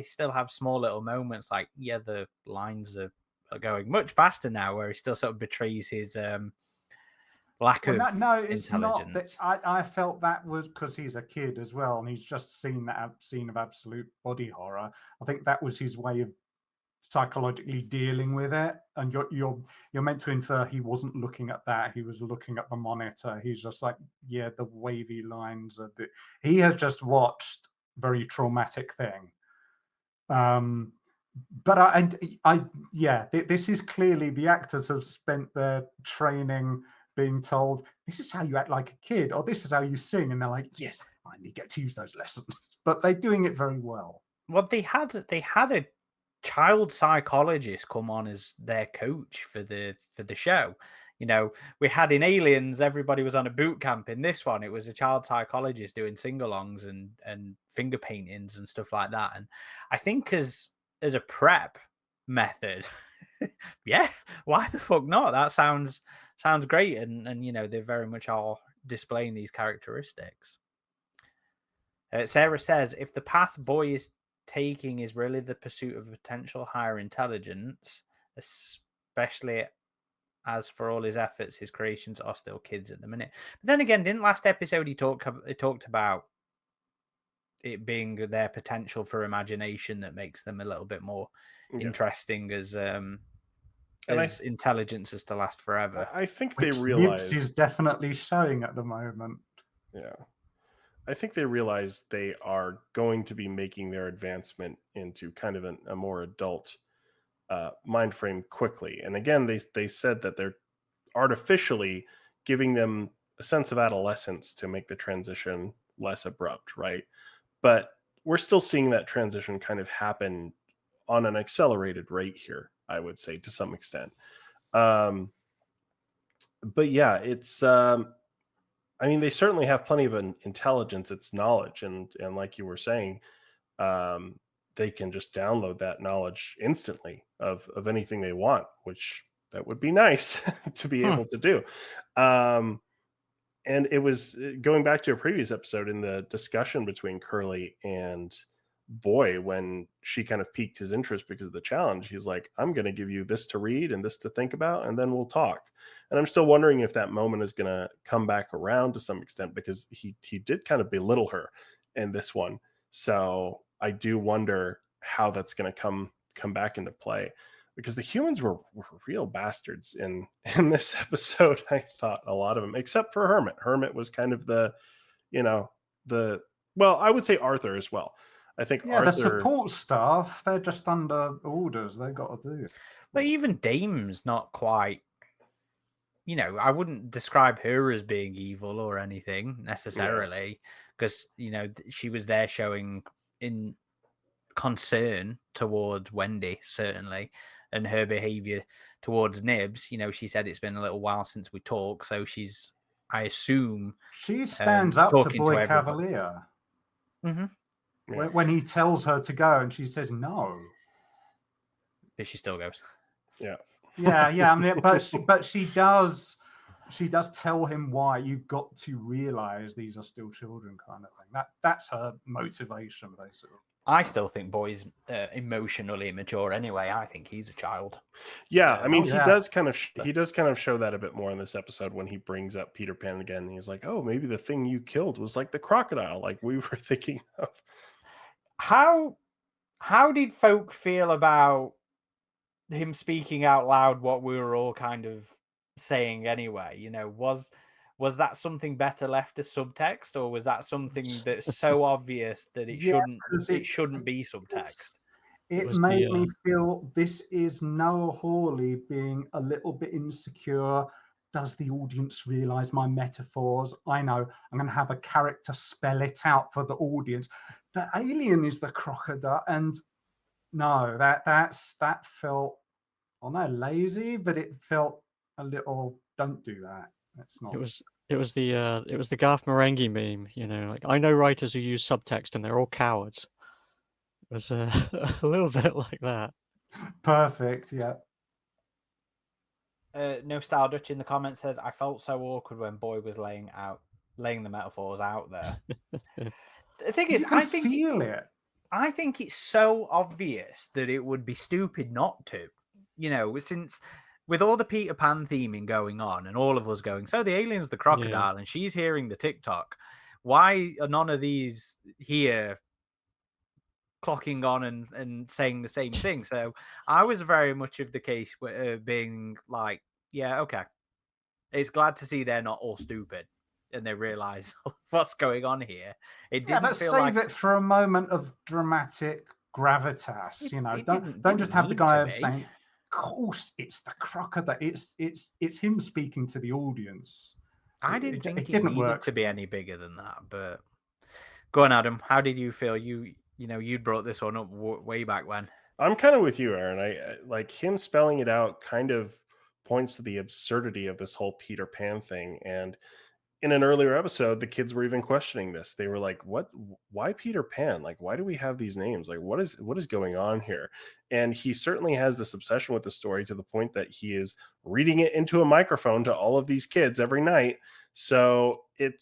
still have small little moments like, yeah, the lines are going much faster now, where he still sort of betrays his lack of it's intelligence. not that. I felt that was because he's a kid as well, and he's just seen that scene of absolute body horror. I think that was his way of psychologically dealing with it, and you're meant to infer he wasn't looking at that. He was looking at the monitor. He's just like, yeah, the wavy lines of it. He has just watched a very traumatic thing. But this is clearly the actors have spent their training being told this is how you act like a kid, or this is how you sing, and they're like, yes, I finally get to use those lessons. But they're doing it very well. Well, they had a child psychologist come on as their coach for the show. We had in Aliens, everybody was on a boot camp. In this one, it was a child psychologist doing sing-alongs and finger paintings and stuff like that. And I think as a prep method, yeah, why the fuck not? That sounds great. And they very much are displaying these characteristics. Sarah says, if the path Boy is taking is really the pursuit of potential higher intelligence, especially as for all his efforts, his creations are still kids at the minute. But then again, didn't last episode he talked about it being their potential for imagination that makes them a little bit more interesting as intelligence is to last forever? I think they realize is definitely showing at the moment. Yeah. I think they realize they are going to be making their advancement into kind of a more adult mind frame quickly. And again, they said that they're artificially giving them a sense of adolescence to make the transition less abrupt, right? But we're still seeing that transition kind of happen on an accelerated rate here, I would say, to some extent. But yeah, it's... they certainly have plenty of intelligence. It's knowledge, and like you were saying, they can just download that knowledge instantly of anything they want, which that would be nice to be able to do. And it was going back to a previous episode in the discussion between Curly and Boy, when she kind of piqued his interest because of the challenge. He's like, I'm going to give you this to read and this to think about, and then we'll talk. And I'm still wondering if that moment is going to come back around to some extent, because he did kind of belittle her in this one. So I do wonder how that's going to come back into play, because the humans were real bastards in this episode. I thought a lot of them, except for Hermit was kind of the, you know, well, I would say Arthur as well. I think Yeah, the Arthur, support staff, they're just under orders. They've got to do it. But even Dame's not quite, I wouldn't describe her as being evil or anything necessarily, because, she was there showing in concern towards Wendy, certainly, and her behavior towards Nibs. She said it's been a little while since we talked, so she's, I assume, She stands up to talking Boy to everybody. Cavalier Mm-hmm. when he tells her to go, and she says no. But she still goes. Yeah. I mean, but she does tell him why. You've got to realize these are still children, kind of thing. That's her motivation, basically. I still think Boy's emotionally immature anyway. I think he's a child. Yeah, I mean, he does kind of show that a bit more in this episode when he brings up Peter Pan again. And he's like, "Oh, maybe the thing you killed was like the crocodile, like we were thinking of." How did folk feel about him speaking out loud what we were all kind of saying anyway? Was that something better left as subtext, or was that something that's so obvious that it shouldn't be subtext? It made me feel this is Noah Hawley being a little bit insecure. Does the audience realize my metaphors? I know I'm going to have a character spell it out for the audience. The alien is the crocodile, and no, that felt, lazy, but it felt a little. Don't do that. That's not. It was the Garth Marenghi meme. Like, I know writers who use subtext and they're all cowards. It was a little bit like that. Perfect. Yeah. No Style Dutch in the comments says, I felt so awkward when Boy was laying the metaphors out there. The thing is, I think feel it. I think it's so obvious that it would be stupid not to. Since with all the Peter Pan theming going on and all of us going, so the alien's the crocodile and she's hearing the TikTok. Why are none of these here clocking on and saying the same thing? So I was very much of the case being like, yeah, okay. It's glad to see they're not all stupid and they realize what's going on here. It didn't feel save it for a moment of dramatic gravitas. Don't just have the guy saying, "Of course, it's the crocodile." It's him speaking to the audience. I didn't think it didn't needed to be any bigger than that. But go on, Adam. How did you feel? You brought this one up way back when. I'm kind of with you, Aaron. I like him spelling it out. Kind of points to the absurdity of this whole Peter Pan thing. And in an earlier episode, the kids were even questioning this. They were like, "What? Why Peter Pan? Like, why do we have these names? Like, what is going on here?" And he certainly has this obsession with the story to the point that he is reading it into a microphone to all of these kids every night. So it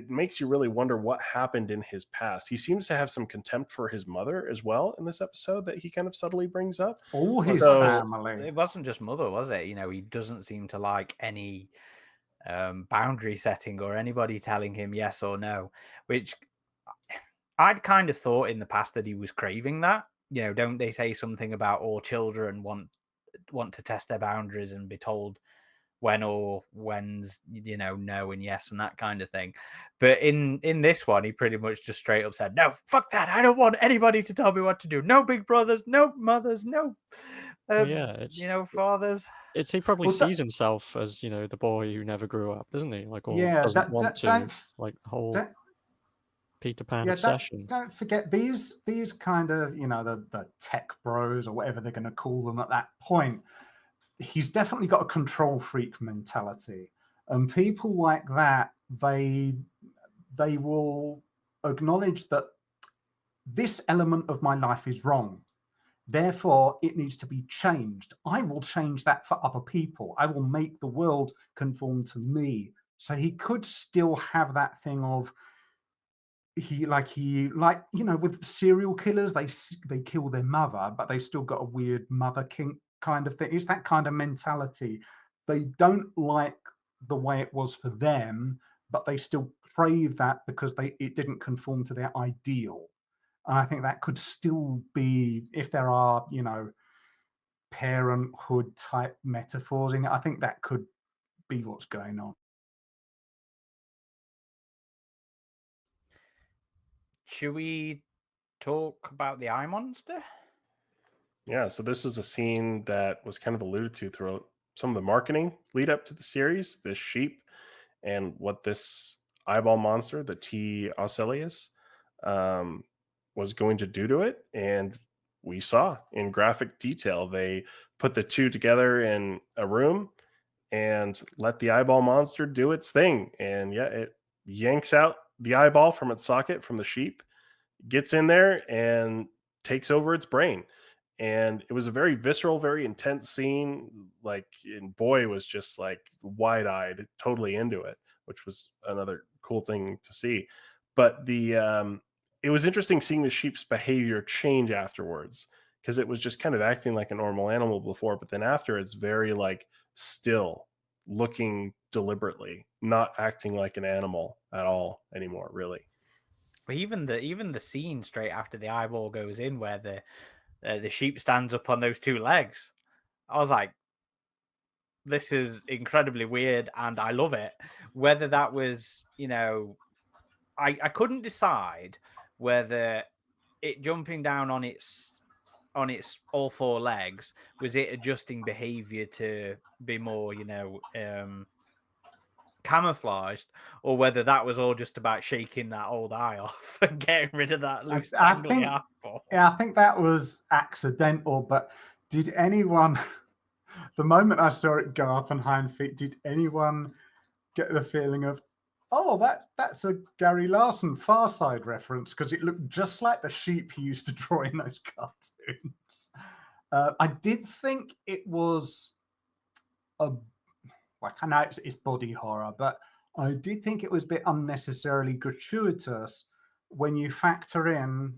makes you really wonder what happened in his past. He seems to have some contempt for his mother as well in this episode that he kind of subtly brings up. All his family. It wasn't just mother, was it? He doesn't seem to like any boundary setting or anybody telling him yes or no, which I'd kind of thought in the past that he was craving that. Don't they say something about all children want to test their boundaries and be told when or when's no and yes and that kind of thing. But in this one, he pretty much just straight up said, "No, fuck that. I don't want anybody to tell me what to do. No big brothers, no mothers, no fathers." He probably sees himself as the boy who never grew up, doesn't he? Like, or doesn't want to, like, whole Peter Pan obsession. Don't forget these kind of the tech bros or whatever they're going to call them at that point. He's definitely got a control freak mentality, and people like that, they will acknowledge that this element of my life is wrong, therefore it needs to be changed. I will change that for other people. I will make the world conform to me. So he could still have that thing of with serial killers, they kill their mother, but they still got a weird mother kink kind of thing. It's that kind of mentality. They don't like the way it was for them, but they still crave that because it didn't conform to their ideal. And I think that could still be, if there are, parenthood type metaphors in it, I think that could be what's going on. Should we talk about the eye monster? Yeah, so this was a scene that was kind of alluded to throughout some of the marketing lead up to the series, this sheep and what this eyeball monster, the T. Ocellus, was going to do to it. And we saw in graphic detail, they put the two together in a room and let the eyeball monster do its thing. And yeah, it yanks out the eyeball from its socket from the sheep, gets in there and takes over its brain. And it was a very visceral, very intense scene. Like, and boy was just like wide-eyed, totally into it, which was another cool thing to see. But it was interesting seeing the sheep's behavior change afterwards, because it was just kind of acting like a normal animal before, but then after it's very like still, looking deliberately, not acting like an animal at all anymore, really. But even the scene straight after the eyeball goes in, where the sheep stands up on those two legs, I was like, this is incredibly weird, and I love it. Whether that was, I couldn't decide whether it jumping down on its all four legs was it adjusting behavior to be more, camouflaged, or whether that was all just about shaking that old eye off and getting rid of that loose dangly eyeball. Yeah, I think that was accidental. But did anyone, the moment I saw it go up on hind feet, did anyone get the feeling of, oh, that's a Gary Larson Far Side reference, because it looked just like the sheep he used to draw in those cartoons. I did think it was I know it's body horror, but I did think it was a bit unnecessarily gratuitous when you factor in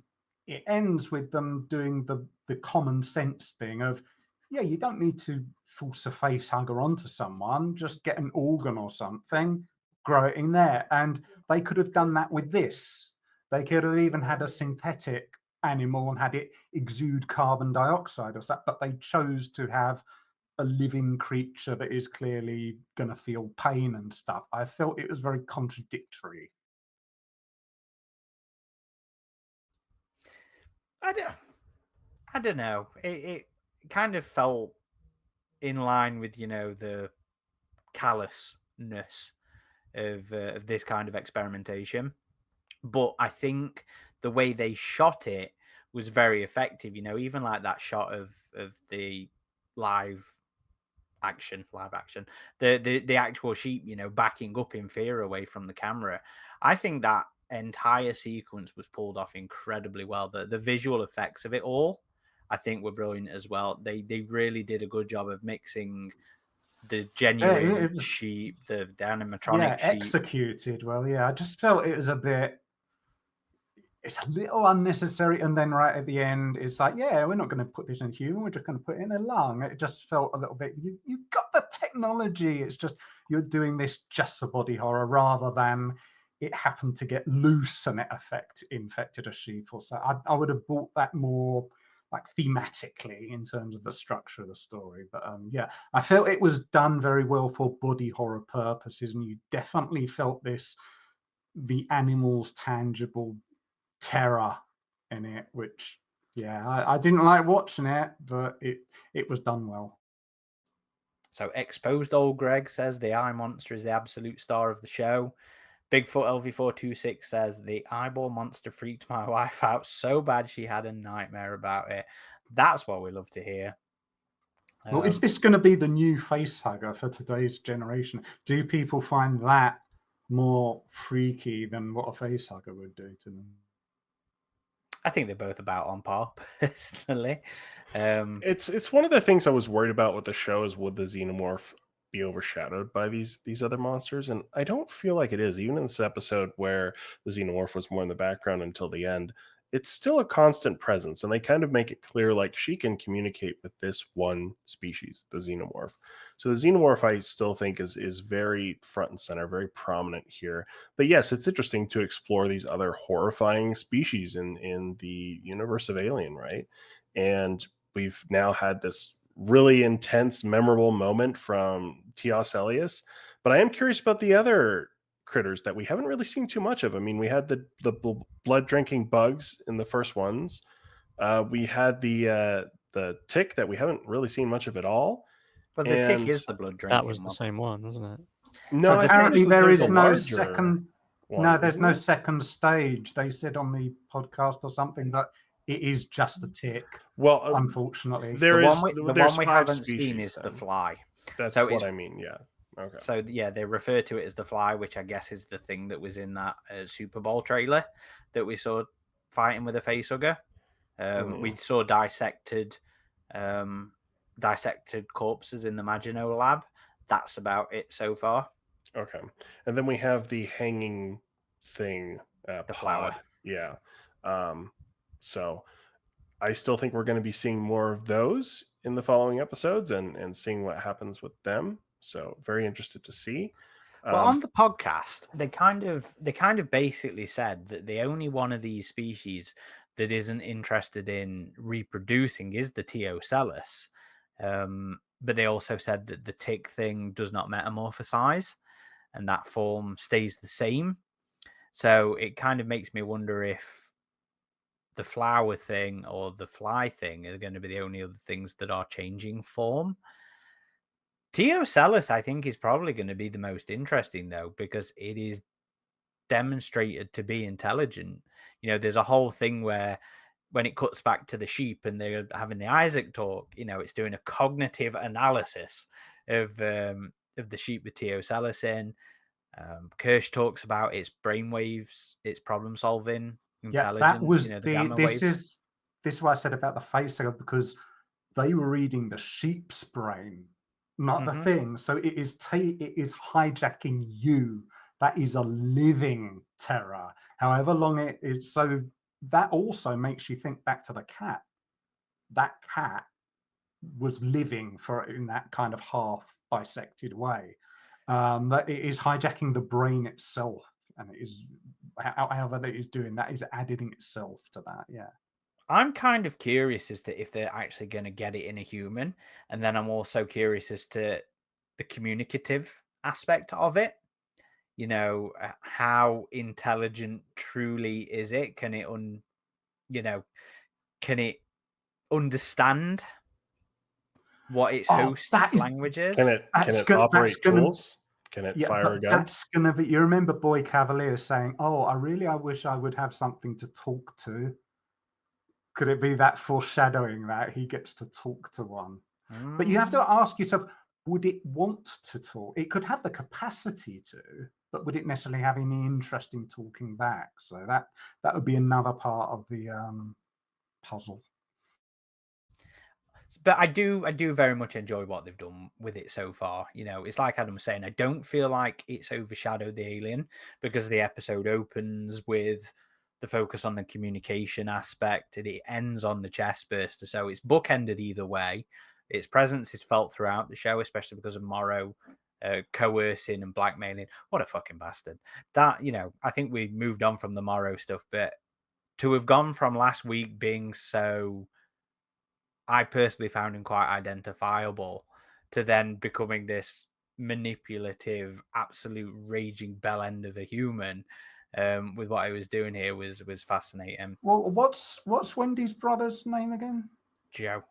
it ends with them doing the common sense thing of, yeah, you don't need to force a face hugger onto someone, just get an organ or something, grow it in there. And they could have done that with this. They could have even had a synthetic animal and had it exude carbon dioxide or something, but they chose to have a living creature that is clearly going to feel pain and stuff. I felt it was very contradictory. I don't know. It kind of felt in line with, the callousness of this kind of experimentation. But I think the way they shot it was very effective. Even like that shot of the live action, the actual sheep, backing up in fear away from the camera. I think that entire sequence was pulled off incredibly well. The visual effects of it all, I think, were brilliant as well. They really did a good job of mixing the genuine sheep, the animatronic sheep. Executed well. Yeah, I just felt it was it's a little unnecessary. And then right at the end, it's like, yeah, we're not going to put this in human. We're just going to put it in a lung. It just felt a little bit, you've got the technology. It's just, you're doing this just for body horror rather than it happened to get loose and it infected a sheep or so. I would have bought that more like thematically in terms of the structure of the story. But yeah, I felt it was done very well for body horror purposes. And you definitely felt the animal's tangible terror in it, which I didn't like watching it, but it was done well. So Exposed Old Greg says the eye monster is the absolute star of the show. Bigfoot LV426 says the eyeball monster freaked my wife out so bad she had a nightmare about it. That's what we love to hear. Well, is this going to be the new face hugger for today's generation? Do people find that more freaky than what a face hugger would do to them? I think they're both about on par, personally. It's one of the things I was worried about with the show is, would the Xenomorph be overshadowed by these other monsters? And I don't feel like it is. Even in this episode where the Xenomorph was more in the background until the end, it's still a constant presence, and they kind of make it clear like she can communicate with this one species, the Xenomorph. So the Xenomorph I still think is very front and center, very prominent here. But yes, it's interesting to explore these other horrifying species in the universe of Alien, right? And we've now had this really intense, memorable moment from T. Ocellus. But I am curious about the other critters that we haven't really seen too much of. I mean, we had the blood drinking bugs in the first ones. We had the tick that we haven't really seen much of at all. But the tick And is the blood drinking That was the one. same one, wasn't it? no, So I think apparently there's there a is no larger second. one, No, there's isn't no there? second stage. They said on the podcast or something that it is just a tick. Well, Unfortunately, there The is one we, the there's one we 5 haven't seen species is the then. fly. That's So what it's- I mean. Yeah. Okay. So yeah, they refer to it as the fly, which I guess is the thing that was in that Super Bowl trailer that we saw fighting with a facehugger. We saw dissected corpses in the Maginot Lab. That's about it so far. Okay. And then we have the hanging thing, The pod. flower. Yeah. So I still think we're going to be seeing more of those in the following episodes and seeing what happens with them. So very interested to see. Well, on the podcast, they kind of basically said that the only one of these species that isn't interested in reproducing is the T. Ocellus. But they also said that the tick thing does not metamorphosize, and that form stays the same. So it kind of makes me wonder if the flower thing or the fly thing are going to be the only other things that are changing form. T. Ocellus, I think, is probably going to be the most interesting, though, because it is demonstrated to be intelligent. You know, there's a whole thing where when it cuts back to the sheep and they're having the Isaac talk, you know, it's doing a cognitive analysis of the sheep with T. Ocellus in. Kirsch talks about its brainwaves, its problem solving, intelligence. Yeah, that was the gamma this waves. is what I said about the facehugger, because they were reading the sheep's brain, not the thing. So it is hijacking you. That is a living terror, however long it is. So that also makes you think back to the cat. That cat was living in that kind of half bisected way. That it is hijacking the brain itself, and it is however that is doing that is adding itself to that. Yeah. I'm kind of curious as to if they're actually going to get it in a human. And then I'm also curious as to the communicative aspect of it. You know, how intelligent truly is it? Can it, can it understand what its host's language is? Can it operate tools? Can it fire a gun? That's going to be. You remember Boy Cavalier saying, "Oh, I wish I would have something to talk to." Could it be that foreshadowing that he gets to talk to one? But you have to ask yourself, would it want to talk? It could have the capacity to, but would it necessarily have any interest in talking back? So that would be another part of the puzzle. But I do very much enjoy what they've done with it so far. You know, it's like Adam was saying, I don't feel like it's overshadowed the Alien, because the episode opens with the focus on the communication aspect and it ends on the chest burster. So it's bookended either way. Its presence is felt throughout the show, especially because of Morrow coercing and blackmailing. What a fucking bastard. That, you know, I think we moved on from the Morrow stuff, but to have gone from last week being so, I personally found him quite identifiable, to then becoming this manipulative, absolute raging bell end of a human, with what I was doing here was fascinating. Well, what's Wendy's brother's name again? Joe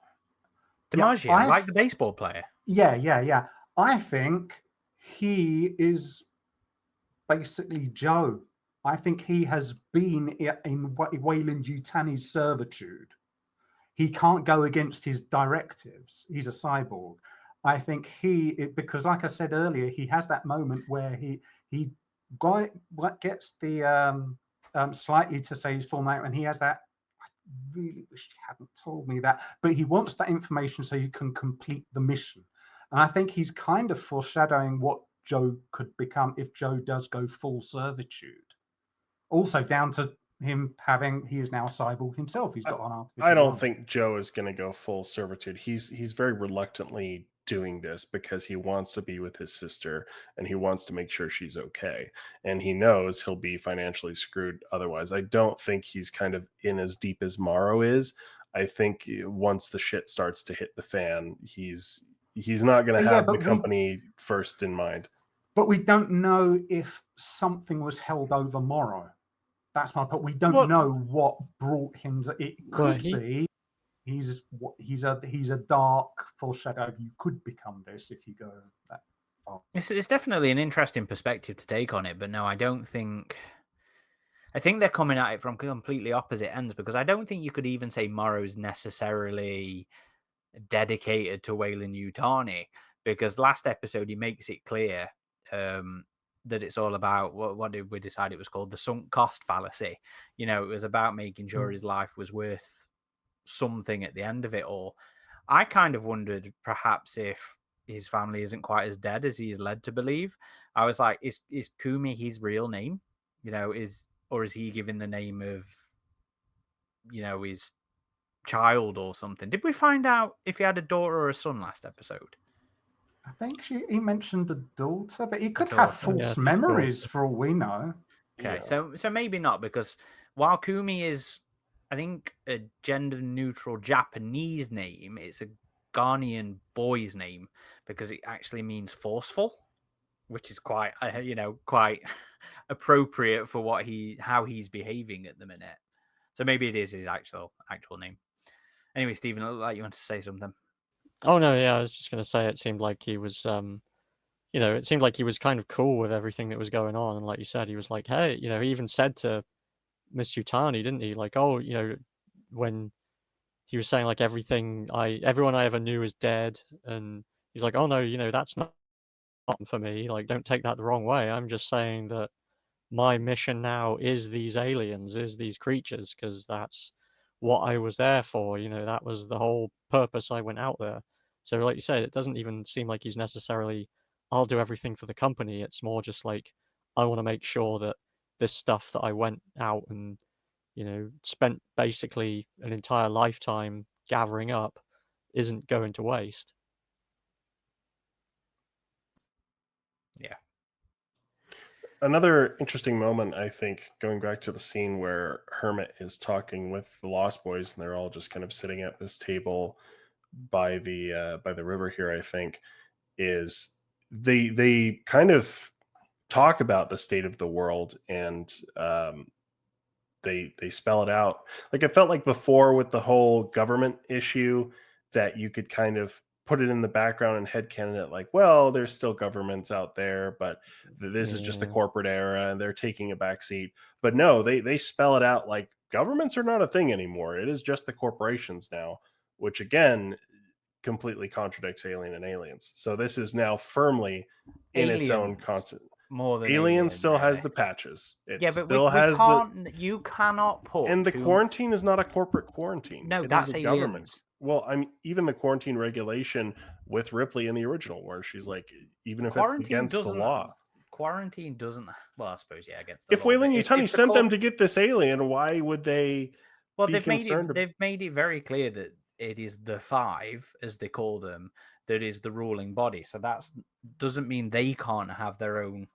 DiMaggio, like the baseball player. Yeah. I think he is basically Joe. I think he has been in Weyland-Yutani's servitude. He can't go against his directives. He's a cyborg. I think because, like I said earlier, he has that moment where he gets the slightly to say his full name, and he has that. I really wish he hadn't told me that, but he wants that information so he can complete the mission. And I think he's kind of foreshadowing what Joe could become if Joe does go full servitude. Also, down to he is now a cyborg himself. He's got an artificial. I don't arm. think Joe is going to go full servitude. He's very reluctantly doing this because he wants to be with his sister and he wants to make sure she's okay. And he knows he'll be financially screwed otherwise. I don't think he's kind of in as deep as Morrow is. I think once the shit starts to hit the fan, he's not going to have the company first in mind. But we don't know if something was held over Morrow. That's my point. We don't know what brought him to it. Could be he's a dark foreshadow. You could become this if you go that far. It's definitely an interesting perspective to take on it, but no, I don't think. I think they're coming at it from completely opposite ends, because I don't think you could even say Morrow's necessarily dedicated to Weyland-Yutani, because last episode he makes it clear that it's all about what did we decide it was called? The sunk cost fallacy. You know, it was about making sure his life was worth something at the end of it all. I kind of wondered perhaps if his family isn't quite as dead as he is led to believe. I was like, is Kumi his real name? You know, is he given the name of, you know, his child or something? Did we find out if he had a daughter or a son last episode? I think he mentioned the daughter, but he could have false memories for all we know. Okay, so maybe not, because while Kumi is, I think, a gender-neutral Japanese name, it's a Ghanaian boy's name because it actually means forceful, which is quite, quite appropriate for how he's behaving at the minute. So maybe it is his actual name. Anyway, Stephen, it looked like you wanted to say something. Oh no, yeah, I was just going to say it seemed like he was, it seemed like he was kind of cool with everything that was going on, and like you said, he was like, hey, he even said to Miss Yutani, didn't he? Like, oh, when he was saying like everyone I ever knew is dead, and he's like, oh no, that's not for me. Like, don't take that the wrong way. I'm just saying that my mission now is these aliens, is these creatures, because that's what I was there for. That was the whole purpose I went out there. So like you said, it doesn't even seem like he's necessarily, I'll do everything for the company. It's more just like, I want to make sure that this stuff that I went out and, spent basically an entire lifetime gathering up isn't going to waste. Yeah. Another interesting moment, I think, going back to the scene where Hermit is talking with the Lost Boys, and they're all just kind of sitting at this table by the river here, I think, is they kind of talk about the state of the world, and they spell it out. Like, I felt like before with the whole government issue that you could kind of put it in the background and headcanon it like, well, there's still governments out there, but this is just the corporate era and they're taking a backseat. But no, they spell it out like governments are not a thing anymore. It is just the corporations now, which again completely contradicts Alien and Aliens. So this is now firmly in its own concept. More than Alien still has the patches. It yeah, but still has you cannot put. And the quarantine is not a corporate quarantine. No, that's a government. Well, I mean, even the quarantine regulation with Ripley in the original, where she's like, even if it's against the law. Quarantine doesn't. Well, I suppose against the law. If Weyland-Yutani sent them to get this alien, why would they? Well, they've made it very clear that it is the Five, as they call them, that is the ruling body. So that doesn't mean they can't have their own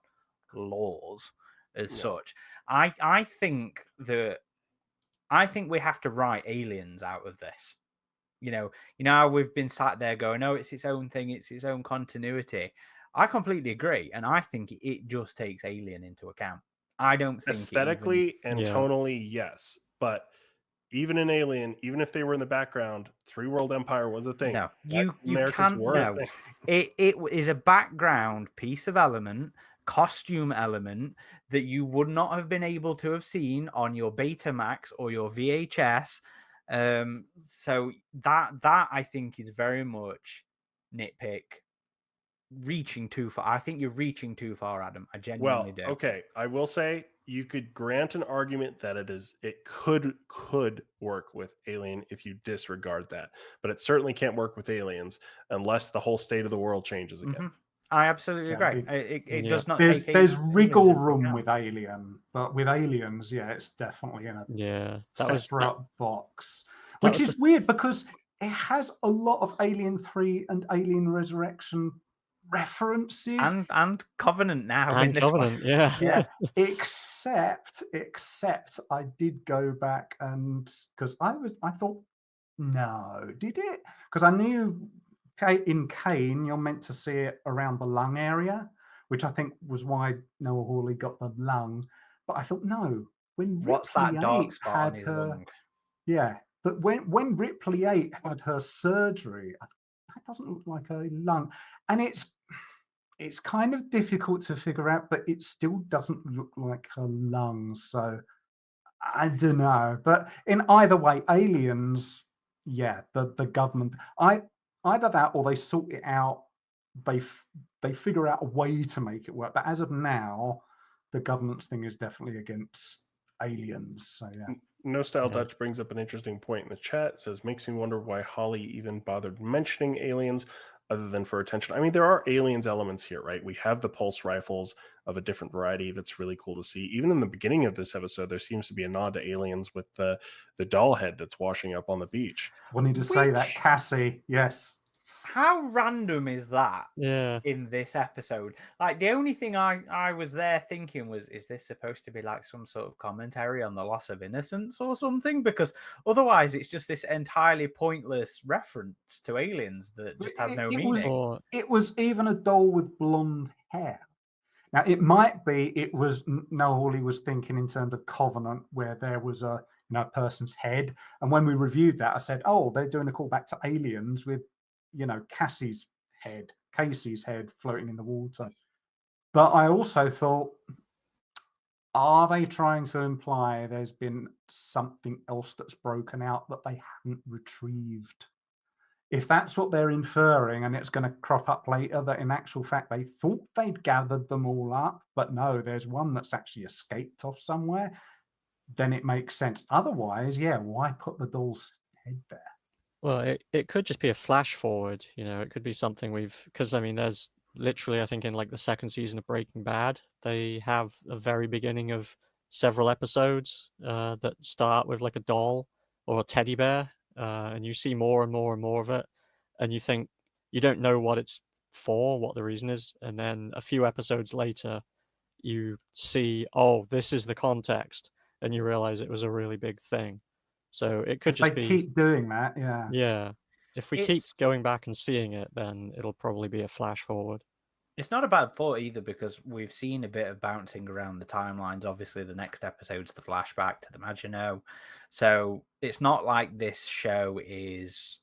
laws as such. I think we have to write aliens out of this. How we've been sat there going, oh, it's its own thing, it's its own continuity. I completely agree, and I think it just takes Alien into account. I don't think aesthetically and tonally, yes, but even in Alien, even if they were in the background, Three World Empire was a thing. No, you can't. No, it is a background piece of element, costume element that you would not have been able to have seen on your Betamax or your VHS. So that I think is very much nitpick, reaching too far. I think you're reaching too far, Adam. I genuinely do. Okay, I will say you could grant an argument that it could work with Alien if you disregard that, but it certainly can't work with Aliens unless the whole state of the world changes again. I absolutely Yeah, agree. It Yeah. does not there's take there's aliens wriggle into room account. with Alien, but with Aliens, yeah, it's definitely in a Yeah, that was separate box, that which was is the weird because it has a lot of Alien 3 and Alien Resurrection references. And Covenant now in and this one. Covenant. Yeah. Yeah, except I did go back and because I thought, no, did it? Because I knew in Kane you're meant to see it around the lung area, which I think was why Noah Hawley got the lung. But I thought, no, when What's Ripley that dark 8 spot on had his her, lung? yeah, but when Ripley 8 had her surgery, that doesn't look like a lung, and it's kind of difficult to figure out, but it still doesn't look like her lungs. So I don't know. But in either way, Aliens, yeah, the government, either that or they sort it out. They figure out a way to make it work. But as of now, the government's thing is definitely against Aliens. So yeah. No Style Yeah. Dutch brings up an interesting point in the chat. It says, makes me wonder why Hawley even bothered mentioning aliens other than for attention. I mean, there are aliens elements here, right? We have the pulse rifles of a different variety that's really cool to see. Even in the beginning of this episode, there seems to be a nod to aliens with the doll head that's washing up on the beach. Wanted to say that, Which- Cassie. Yes. How random is that Yeah. in this episode? Like, the only thing I was there thinking was, is this supposed to be like some sort of commentary on the loss of innocence or something? Because otherwise it's just this entirely pointless reference to aliens that just has no meaning. Or It was even a doll with blonde hair. Now, it might be it was Noah Hawley was thinking in terms of Covenant, where there was a person's head. And when we reviewed that, I said, oh, they're doing a callback to Aliens with, Casey's head floating in the water. But I also thought, are they trying to imply there's been something else that's broken out that they haven't retrieved? If that's what they're inferring, and it's going to crop up later, that in actual fact they thought they'd gathered them all up, but no, there's one that's actually escaped off somewhere, then it makes sense. Otherwise, yeah, why put the doll's head there? well, it could just be a flash forward. It could be something because I mean, there's literally, I think in like the second season of Breaking Bad, they have a very beginning of several episodes that start with like a doll or a teddy bear, and you see more and more and more of it, and you think you don't know what it's for, what the reason is, and then a few episodes later, you see, oh, this is the context, and you realize it was a really big thing. So it could If just they be, keep doing that, yeah. yeah. If we keep It's- going back and seeing it, then it'll probably be a flash forward. It's not a bad thought either, because we've seen a bit of bouncing around the timelines. Obviously, the next episode's the flashback to the Maginot. So it's not like this show is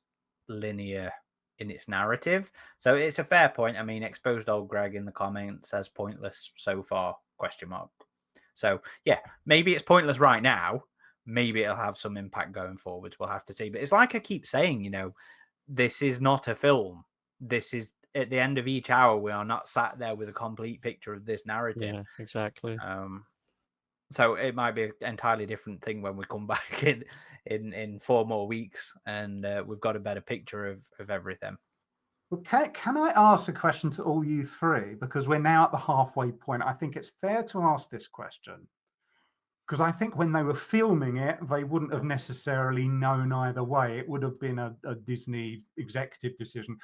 linear in its narrative. So it's a fair point. I mean, Exposed Old Greg in the comments says pointless so far, question mark. So yeah, maybe it's pointless right now. Maybe it'll have some impact going forwards. We'll have to see. But it's like I keep saying, this is not a film. This is, at the end of each hour, we are not sat there with a complete picture of this narrative. Yeah, exactly. So it might be an entirely different thing when we come back in 4 more weeks and we've got a better picture of everything. Well, can I ask a question to all you three? Because we're now at the halfway point. I think it's fair to ask this question. Because I think when they were filming it, they wouldn't have necessarily known either way. It would have been a Disney executive decision.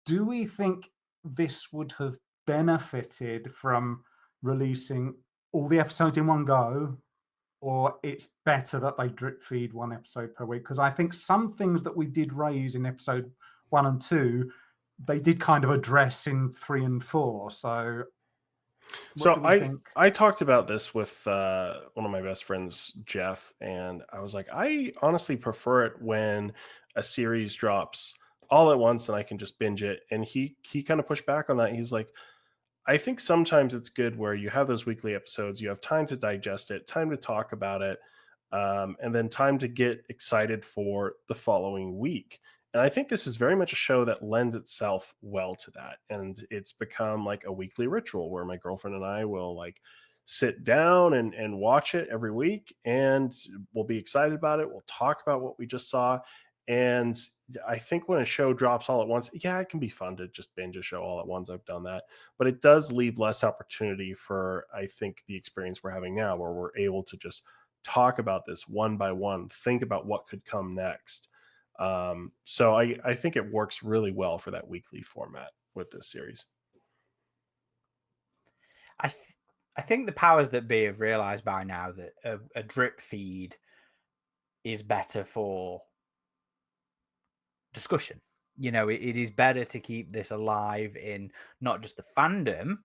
Do we think this would have benefited from releasing all the episodes in one go, or it's better that they drip feed one episode per week? Because I think some things that we did raise in episode 1 and 2, they did kind of address in 3 and 4. So what do we think? I talked about this with one of my best friends, Jeff, and I was like, I honestly prefer it when a series drops all at once and I can just binge it. And he kind of pushed back on that. He's like, I think sometimes it's good where you have those weekly episodes, you have time to digest it, time to talk about it, and then time to get excited for the following week. And I think this is very much a show that lends itself well to that. And it's become like a weekly ritual where my girlfriend and I will like sit down and watch it every week, and we'll be excited about it. We'll talk about what we just saw. And I think when a show drops all at once, yeah, it can be fun to just binge a show all at once. I've done that. But it does leave less opportunity for, I think, the experience we're having now, where we're able to just talk about this one by one, think about what could come next. So I think it works really well for that weekly format with this series. I think the powers that be have realized by now that a drip feed is better for discussion. You know, it is better to keep this alive in not just the fandom,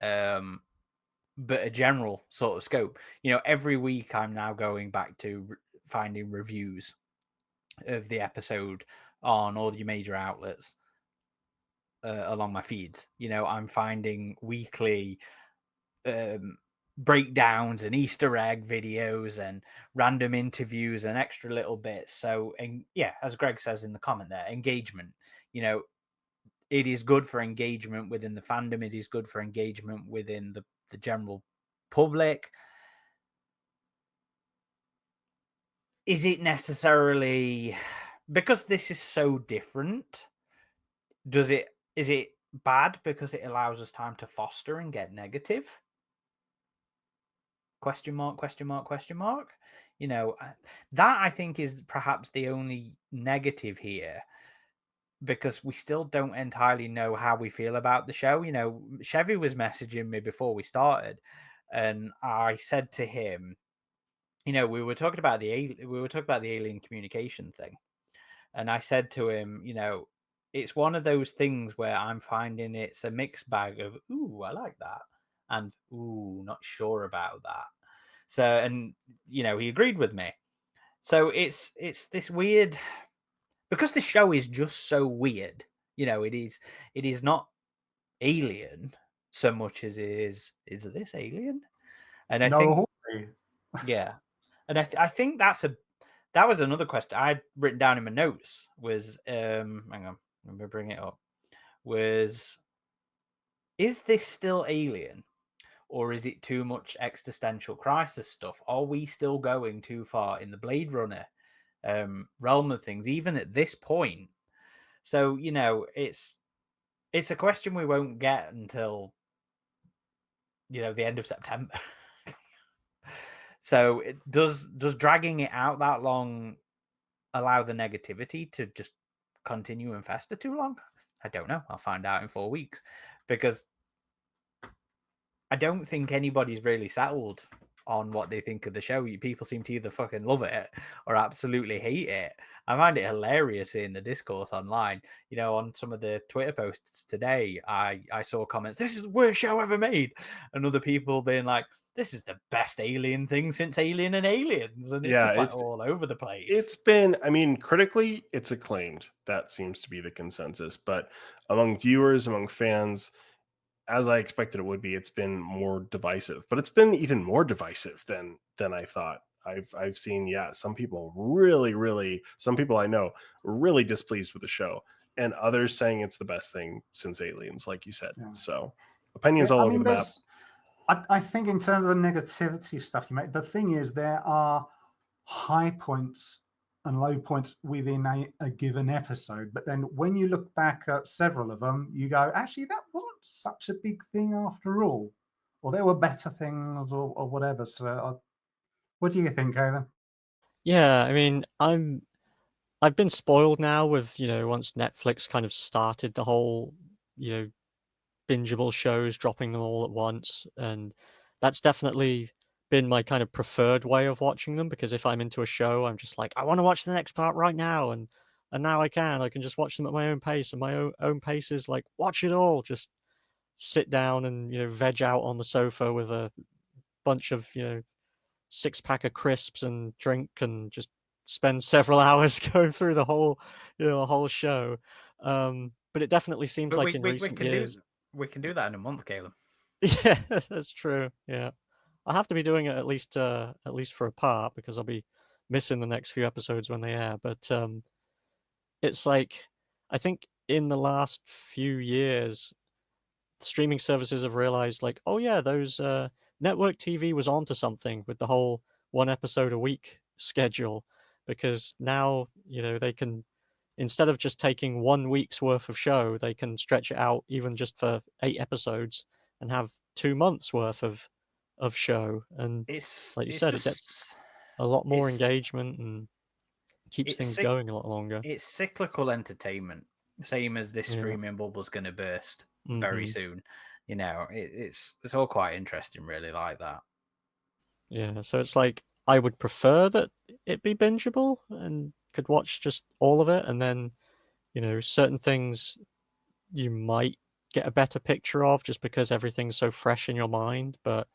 but a general sort of scope. You know, every week I'm now going back to finding reviews of the episode on all your major outlets along my feeds. You know, I'm finding weekly breakdowns and Easter egg videos and random interviews and extra little bits. So, and yeah, as Greg says in the comment there, engagement. You know, it is good for engagement within the fandom. It is good for engagement within the general public. Is it necessarily, because this is so different, is it bad because it allows us time to foster and get negative? Question mark, question mark, question mark. You know, that I think is perhaps the only negative here, because we still don't entirely know how we feel about the show. You know, Chevy was messaging me before we started, and I said to him, you know, we were talking about the alien communication thing, and I said to him, you know, it's one of those things where I'm finding it's a mixed bag of, ooh, I like that, and ooh, not sure about that. So, and you know, he agreed with me. So it's this weird, because the show is just so weird. You know, it is not Alien so much as it is this Alien? And I think, Hawley. yeah, and I think that was another question I'd written down in my notes was hang on, let me bring it up. Was, is this still Alien? Or is it too much existential crisis stuff? Are we still going too far in the Blade Runner realm of things, even at this point? So, you know, it's a question we won't get until, you know, the end of September. So does dragging it out that long allow the negativity to just continue and fester too long? I don't know. I'll find out in 4 weeks, because I don't think anybody's really settled on what they think of the show. People seem to either fucking love it or absolutely hate it. I find it hilarious in the discourse online. You know, on some of the Twitter posts today, I saw comments, "This is the worst show ever made," and other people being like, "This is the best Alien thing since Alien and Aliens," and it's Yeah, just like all over the place. It's been, I mean, critically, it's acclaimed. That seems to be the consensus. But among viewers, among fans, as I expected it would be, it's been more divisive. But it's been even more divisive than I thought. I've seen, yeah, some people some people I know really displeased with the show, and others saying it's the best thing since Aliens, like you said. Yeah. So opinions all over the map. I think in terms of the negativity stuff you make, the thing is there are high points and low points within a given episode. But then when you look back at several of them, you go, actually, that wasn't such a big thing after all. Or there were better things or whatever. So what do you think, Kailem? Yeah, I mean, I've been spoiled now with, you know, once Netflix kind of started the whole, you know, bingeable shows, dropping them all at once, and that's definitely been my kind of preferred way of watching them, because if I'm into a show, I'm just like, I want to watch the next part right now, and now I can just watch them at my own pace, and my own pace is like, watch it all, just sit down and, you know, veg out on the sofa with a bunch of, you know, 6-pack of crisps and drink, and just spend several hours going through the whole, you know, whole show. But it definitely seems like in recent years we can do that in a month, Kailem. yeah, that's true. Yeah, I'll have to be doing it at least for a part, because I'll be missing the next few episodes when they air. But it's like, I think in the last few years, streaming services have realized, like, oh yeah, those network TV was onto something with the whole 1 episode a week schedule, because now, they can, instead of just taking 1 week's worth of show, they can stretch it out even just for 8 episodes and have 2 months worth of show. And like you said, it gets a lot more engagement and keeps things going a lot longer. It's cyclical entertainment, same as this streaming bubble's going to burst very soon. It's all quite interesting, really, like that. Yeah, so it's like I would prefer that it be bingeable and could watch just all of it, and then certain things you might get a better picture of just because everything's so fresh in your mind. But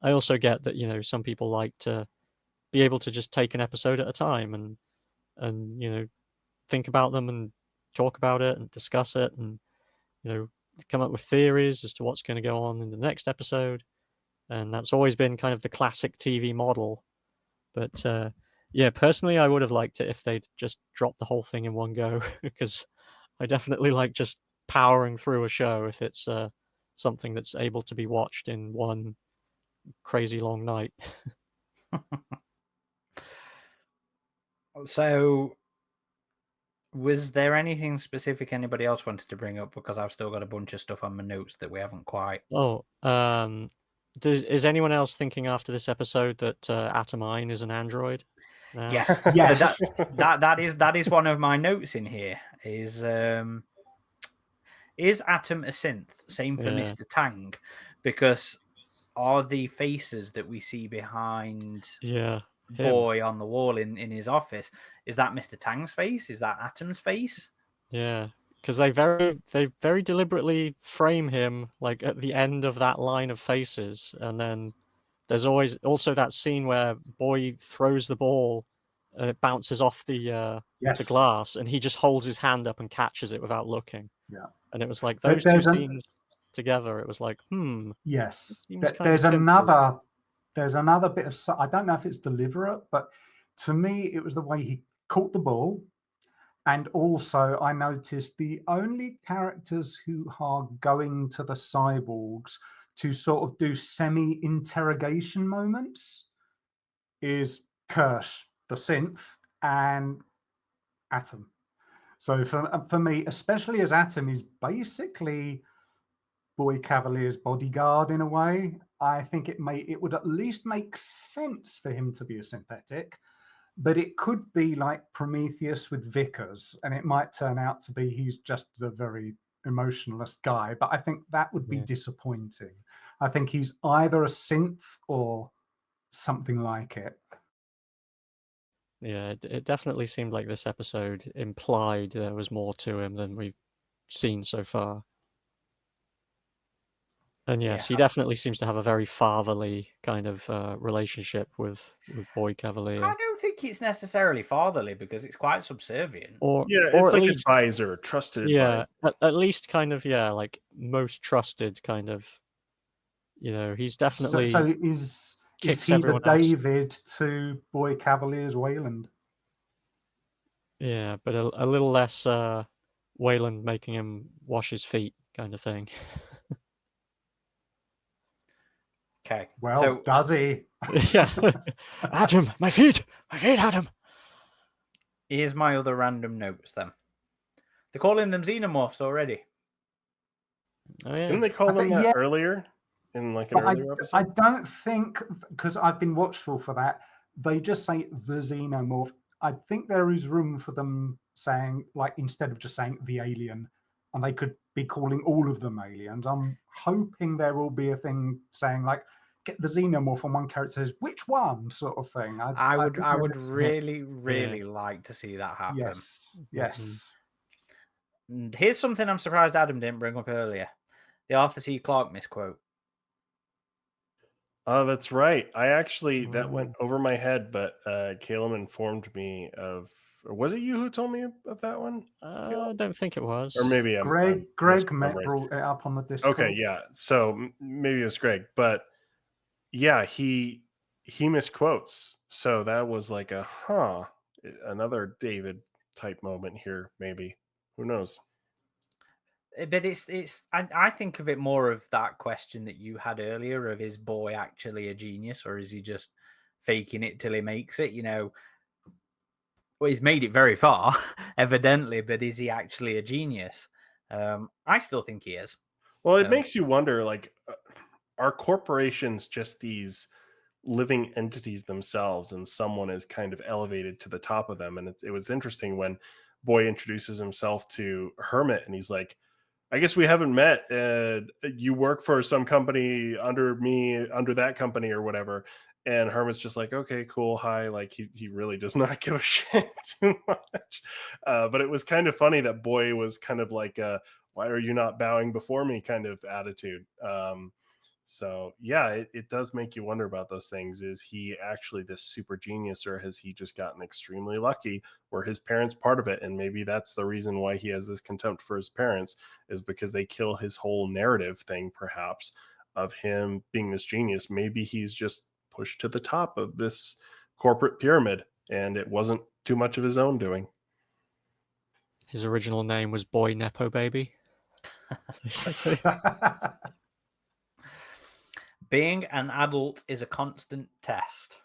I also get that some people like to be able to just take an episode at a time and think about them and talk about it and discuss it and come up with theories as to what's going to go on in the next episode. And that's always been kind of the classic TV model. But personally, I would have liked it if they'd just dropped the whole thing in one go, because I definitely like just powering through a show if it's something that's able to be watched in one crazy long night. So, was there anything specific anybody else wanted to bring up? Because I've still got a bunch of stuff on my notes that we haven't quite. Is anyone else thinking after this episode that Atomine is an android? Yes, yes. That is one of my notes in here. Is Atom a synth? Same for Mr. Tang, because are the faces that we see behind Boy on the wall in his office, is that Mr. Tang's face? Is that Atom's face? Yeah, because they very deliberately frame him like at the end of that line of faces, and then there's always also that scene where Boy throws the ball and it bounces off the glass, and he just holds his hand up and catches it without looking. Yeah, and it was like those two scenes together. It was like, Yes, there's another bit of. I don't know if it's deliberate, but to me, it was the way he caught the ball. And also, I noticed the only characters who are going to the cyborgs to sort of do semi-interrogation moments is Kirsch, the synth, and Atom. So for me, especially as Atom is basically Boy Cavalier's bodyguard in a way, I think it would at least make sense for him to be a synthetic. But it could be like Prometheus with Vickers, and it might turn out to be he's just a very emotionless guy. But I think that would be disappointing. I think he's either a synth or something like it. Yeah, it definitely seemed like this episode implied there was more to him than we've seen so far. And yes, he definitely seems to have a very fatherly kind of relationship with Boy Cavalier. I don't think it's necessarily fatherly, because it's quite subservient. It's like advisor, trusted advisor. At least kind of, like most trusted kind of, he's definitely... So is he the David to Boy Cavalier's Wayland? Yeah, but a little less Wayland making him wash his feet kind of thing. Okay. Well, so, does he? Yeah. Atom, my feet, Atom. Here's my other random notes then. They're calling them Xenomorphs already. Oh, yeah. Didn't they call them that earlier? In like an earlier episode? I don't think, because I've been watchful for that, they just say the Xenomorph. I think there is room for them saying, like, instead of just saying the alien, and they could be calling all of them aliens. I'm hoping there will be a thing saying, like, get the Xenomorph, and one character says, which one, sort of thing. I would really like to see that happen. Yes. And here's something I'm surprised Adam didn't bring up earlier. The Arthur C. Clarke misquote. Oh, that's right. I actually, that went over my head, but Kailem informed me of... Or was it you who told me of that one? I don't think it was. Or maybe Greg brought it up on the Discord. Okay, yeah. So maybe it was Greg, but yeah, he misquotes. So that was like another David type moment here. Maybe, who knows? But I think of it more of that question that you had earlier of, is Boy actually a genius, or is he just faking it till he makes it? Well, he's made it very far, evidently, but is he actually a genius? I still think he is. Well, it makes you wonder, like, are corporations just these living entities themselves, and someone is kind of elevated to the top of them? And it was interesting when Boy introduces himself to Hermit, and he's like, I guess we haven't met. You work for some company under me, under that company or whatever. And Hermit's just like, okay, cool, hi. Like he really does not give a shit too much. But it was kind of funny that Boy was kind of like, why are you not bowing before me kind of attitude. So yeah, it does make you wonder about those things. Is he actually this super genius, or has he just gotten extremely lucky? Were his parents part of it? And maybe that's the reason why he has this contempt for his parents, is because they kill his whole narrative thing, perhaps, of him being this genius. Maybe he's just pushed to the top of this corporate pyramid, and it wasn't too much of his own doing. His original name was Boy Nepo Baby. Being an adult is a constant test.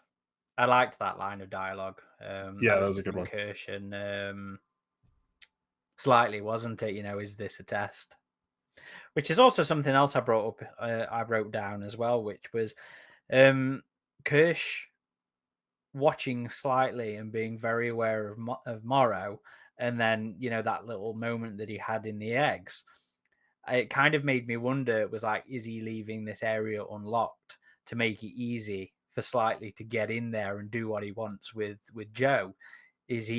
I liked that line of dialogue. Yeah, that was a good one. Recursion, slightly, wasn't it? Is this a test? Which is also something else I brought up. I wrote down as well, which was Kirsch watching slightly and being very aware of Morrow, and then that little moment that he had in the eggs. It kind of made me wonder. It was like, is he leaving this area unlocked to make it easy for Slightly to get in there and do what he wants with Joe? Is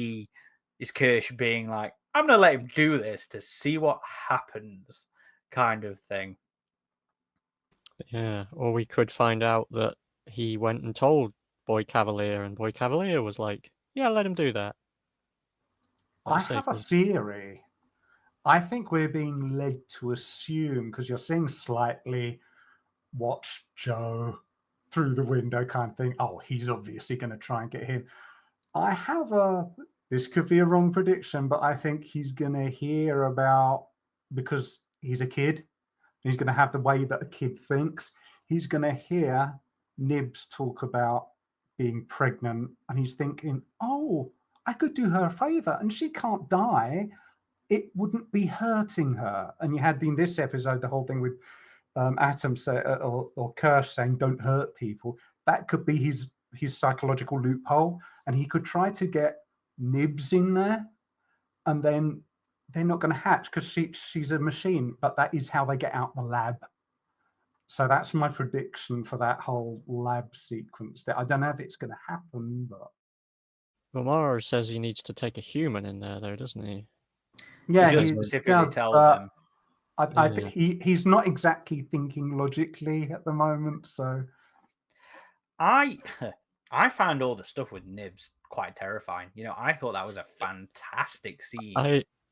Kirsch being like, I'm gonna let him do this to see what happens, kind of thing? Yeah, or we could find out that he went and told Boy Cavalier, and Boy Cavalier was like, yeah, let him do that. I have a theory. I think we're being led to assume, because you're seeing Slightly watch Joe through the window kind of thing. Oh, he's obviously going to try and get him. I have this could be a wrong prediction, but I think he's going to hear about, because he's a kid, he's going to have the way that a kid thinks. He's going to hear Nibs talk about being pregnant, and he's thinking, oh, I could do her a favor and she can't die. It wouldn't be hurting her. And you had in this episode the whole thing with Atom or Kirsch saying, don't hurt people. That could be his psychological loophole. And he could try to get Nibs in there, and then they're not going to hatch because she's a machine. But that is how they get out the lab. So that's my prediction for that whole lab sequence. I don't know if it's going to happen, but... Well, Morrow says he needs to take a human in there, though, doesn't he? Yeah, he does specifically tell them. I think he's not exactly thinking logically at the moment, so... I found all the stuff with Nibs quite terrifying. I thought that was a fantastic scene.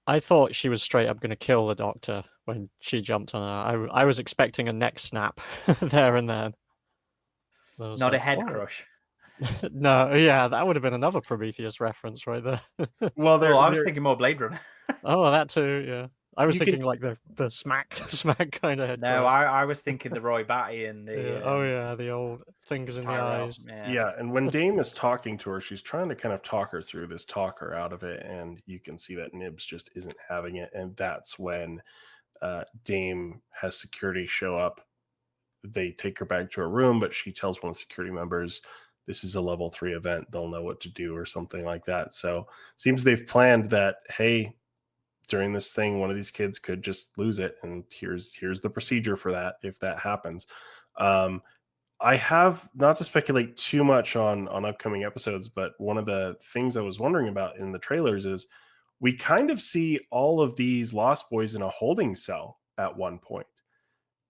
I thought she was straight up going to kill the Doctor when she jumped on her. I was expecting a neck snap there and then. Not a head crush. No, yeah, that would have been another Prometheus reference right there. Well, I was thinking more Blade Runner. Oh, that too, yeah. I was thinking like the smack kind of head. No, I was thinking the Roy Batty and the the old fingers in the eyes. Yeah, and when Dame is talking to her, she's trying to kind of talk her through this, talk her out of it, and you can see that Nibs just isn't having it, and that's when Dame has security show up. They take her back to her room, but she tells one of the security members, this is a level 3 event, they'll know what to do, or something like that. So seems they've planned that, hey, during this thing, one of these kids could just lose it, and here's the procedure for that if that happens. I have, not to speculate too much on upcoming episodes, but one of the things I was wondering about in the trailers is we kind of see all of these Lost Boys in a holding cell at one point.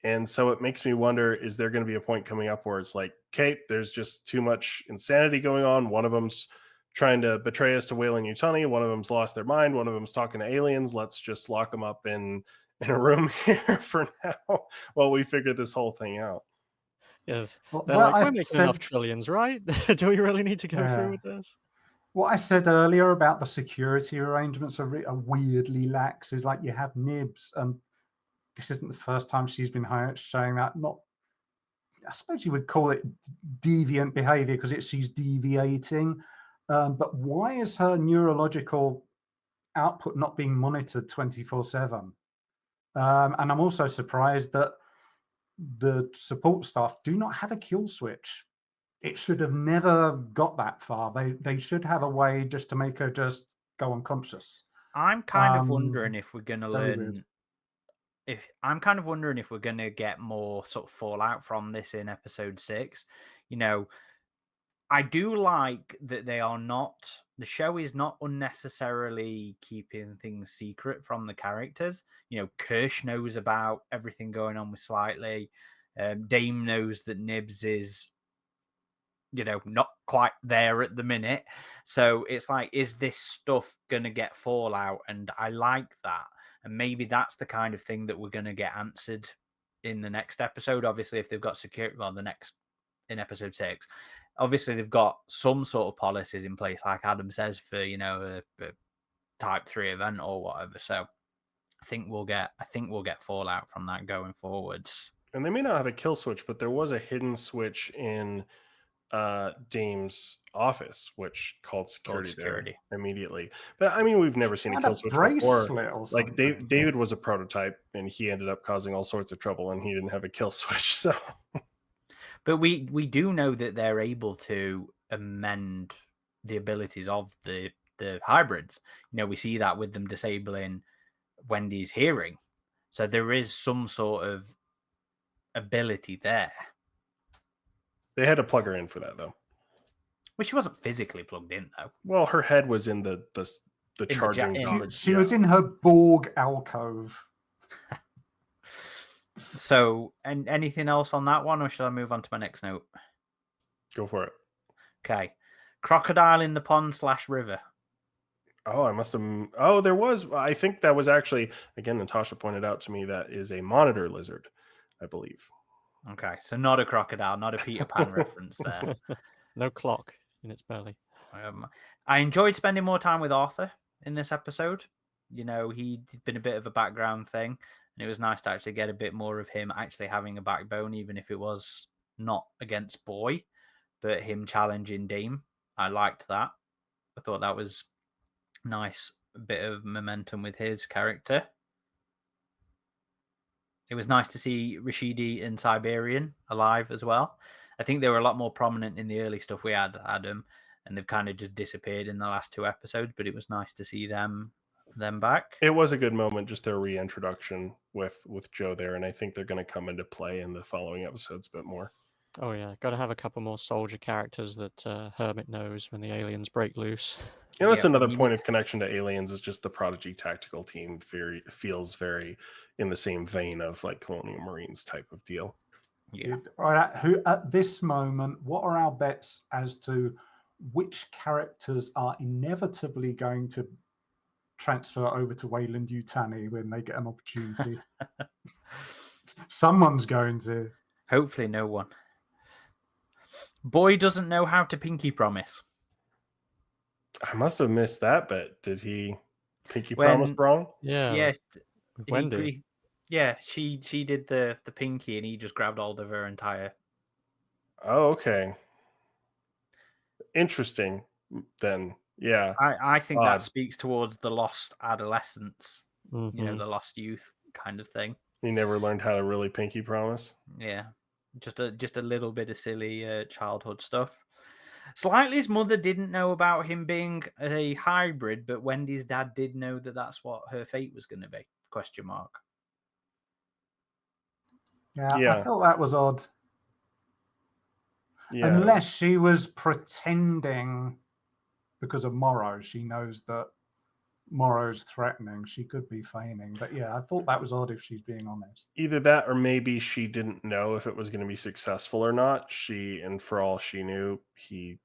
And so it makes me wonder, is there going to be a point coming up where it's like, okay, there's just too much insanity going on. One of them's trying to betray us to Weyland-Yutani. One of them's lost their mind. One of them's talking to aliens. Let's just lock them up in a room here for now while we figure this whole thing out. Yeah, we're making enough trillions, right? Do we really need to go through with this? What I said earlier about the security arrangements are weirdly lax. Is like you have Nibs, and this isn't the first time she's been showing that. I suppose you would call it deviant behavior because she's deviating. But why is her neurological output not being monitored 24/7? And I'm also surprised that the support staff do not have a kill switch. It should have never got that far. They should have a way just to make her just go unconscious. I'm kind of wondering if we're going to very learn. weird. I'm kind of wondering if we're going to get more sort of fallout from this in episode 6. You know, I do like that the show is not unnecessarily keeping things secret from the characters. You know, Kirsch knows about everything going on with Slightly. Dame knows that Nibs is, you know, not quite there at the minute. So it's like, is this stuff going to get fallout? And I like that. And maybe that's the kind of thing that we're going to get answered in the next episode. Obviously, if they've got security, well, in episode 6, obviously they've got some sort of policies in place, like Adam says, for, you know, a type 3 event or whatever. So I think we'll get fallout from that going forwards. And they may not have a kill switch, but there was a hidden switch in Dame's office, which called security there immediately. But I mean, we've never seen a kill switch before. Like David was a prototype, and he ended up causing all sorts of trouble, and he didn't have a kill switch. So, but we do know that they're able to amend the abilities of the hybrids. You know, we see that with them disabling Wendy's hearing, so there is some sort of ability there. They had to plug her in for that, though. Well, she wasn't physically plugged in, though. Well, her head was in the charging. She was in her Borg alcove. So, and anything else on that one, or should I move on to my next note? Go for it. Okay. Crocodile in the pond / river. Oh, I must have. Oh, there was. I think that was actually, again, Natasha pointed out to me that is a monitor lizard, I believe. Okay, so not a crocodile, not a Peter Pan reference there. No clock in its belly. I enjoyed spending more time with Arthur in this episode. You know, he'd been a bit of a background thing, and it was nice to actually get a bit more of him actually having a backbone, even if it was not against Boy, but him challenging Dame. I liked that. I thought that was nice bit of momentum with his character. It was nice to see Rashidi and Siberian alive as well. I think they were a lot more prominent in the early stuff we had, Adam, and they've kind of just disappeared in the last 2 episodes, but it was nice to see them back. It was a good moment, just their reintroduction with Joe there, and I think they're going to come into play in the following episodes a bit more. Oh yeah, got to have a couple more soldier characters that Hermit knows when the aliens break loose. And that's another point of connection to Aliens, is just the Prodigy tactical team feels very in the same vein of like Colonial Marines type of deal. Yeah. All right. Who at this moment, what are our bets as to which characters are inevitably going to transfer over to Wayland Yutani when they get an opportunity? Someone's going to. Hopefully no one. Boy doesn't know how to pinky promise. I must have missed that bit. Did he pinky promise wrong? Yeah. Yeah. Wendy. She did the pinky, and he just grabbed hold of her entire. Oh, okay. Interesting. Then, yeah. I think that speaks towards the lost adolescence, Mm-hmm. you know, the lost youth kind of thing. He never learned how to really pinky promise. Yeah, just a little bit of silly childhood stuff. Slightly's mother didn't know about him being a hybrid, but Wendy's dad did know that that's what her fate was going to be. ? Yeah, I thought that was odd. Yeah. Unless she was pretending because of Morrow, she knows that Morrow's threatening. She could be feigning. But yeah, I thought that was odd if she's being honest. Either that, or maybe she didn't know if it was going to be successful or not. And for all she knew, he,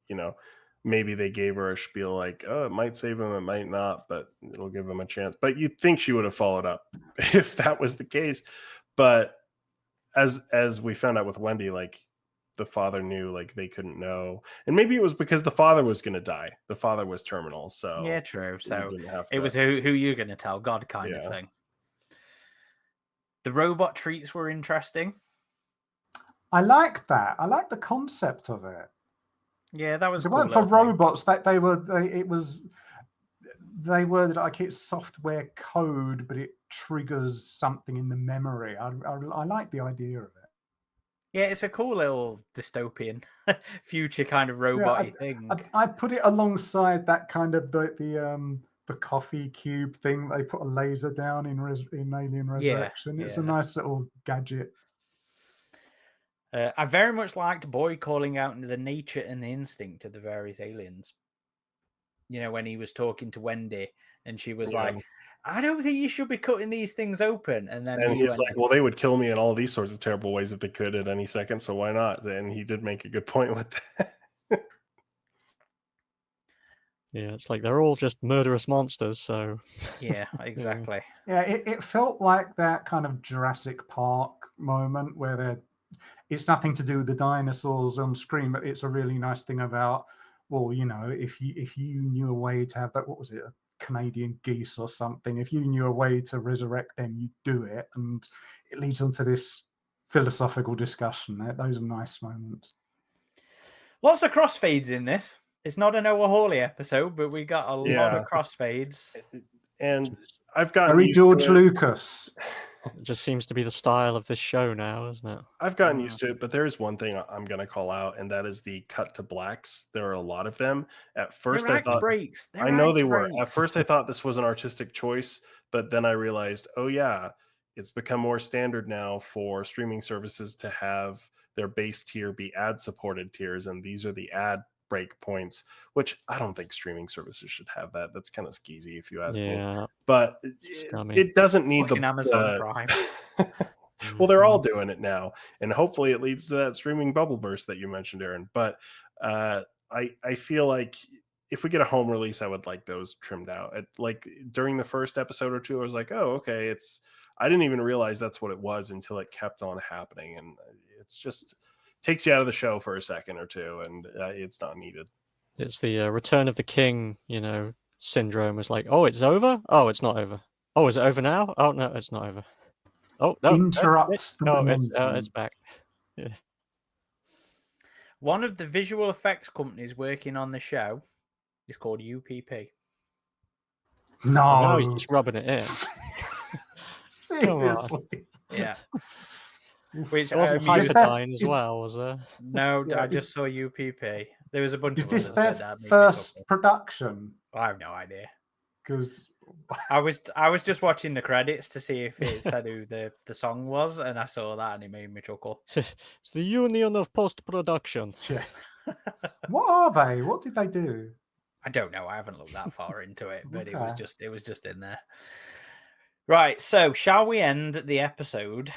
you know, maybe they gave her a spiel like, oh, it might save him, it might not, but it'll give him a chance. But you'd think she would have followed up if that was the case. But as we found out with Wendy, like, the father knew, like, they couldn't know. And maybe it was because the father was going to die. The father was terminal. So yeah, true. So it was who you're going to tell God kind of thing. The robot treats were interesting. I like that. I like the concept of it. Yeah, that was They a cool weren't for little thing. robots. They were like it's software code, but it triggers something in the memory. I like the idea of it. Yeah, it's a cool little dystopian future kind of Yeah, robot-y thing. I put it alongside that kind of the coffee cube thing. They put a laser down in Alien Resurrection. It's a yeah. nice little gadget. I very much liked Boy calling out the nature and the instinct of the various aliens. You know, when he was talking to Wendy and she was like, I don't think you should be cutting these things open. And then And he was went, like, well, they would kill me in all these sorts of terrible ways if they could at any second, so why not? And he did make a good point with that. Yeah, it's like they're all just murderous monsters, so... Yeah, exactly. Yeah, it felt like that kind of Jurassic Park moment where it's nothing to do with the dinosaurs on screen, but it's a really nice thing about, well, you know, if you knew a way to have that, what was it, a Canadian geese or something, if you knew a way to resurrect them, you do it. And it leads on to this philosophical discussion. Those are nice moments. Lots of crossfades in this. It's not a Noah Hawley episode, but we got a lot of crossfades. And I've gotten Very used George to it. Lucas. It just seems to be the style of this show now, isn't it? I've gotten used to it, but there is one thing I'm going to call out, and that is the cut to blacks. There are a lot of them. At first, I thought breaks. I know they were. At first, I thought this was an artistic choice, but then I realized, oh yeah, it's become more standard now for streaming services to have their base tier be ad-supported tiers, and these are the ad break points, which I don't think streaming services should have that. That's kind of skeezy if you ask me. But it doesn't need the Amazon Prime. Well, they're all doing it now, and hopefully it leads to that streaming bubble burst that you mentioned, Aaron. But I feel like if we get a home release, I would like those trimmed out. Like during the first episode or two, I was like, oh, okay, I didn't even realize that's what it was until it kept on happening, and it's just takes you out of the show for a second or two, and it's not needed. It's the Return of the King, syndrome. It's like, oh, it's over? Oh, it's not over. Oh, is it over now? Oh, no, it's not over. Oh, no. Interrupts the momentum. It's back. Yeah. One of the visual effects companies working on the show is called UPP. No. Oh, now he's just rubbing it in. Seriously. Yeah. Which it wasn't Hyperdine as well, was there? No, I just saw UPP. There was a bunch of others. Is this their first production? I have no idea. Because I was just watching the credits to see if it said who the song was, and I saw that and it made me chuckle. It's the Union of Post-Production. Yes. What are they? What did they do? I don't know. I haven't looked that far into it, but it was just in there. Right, so shall we end the episode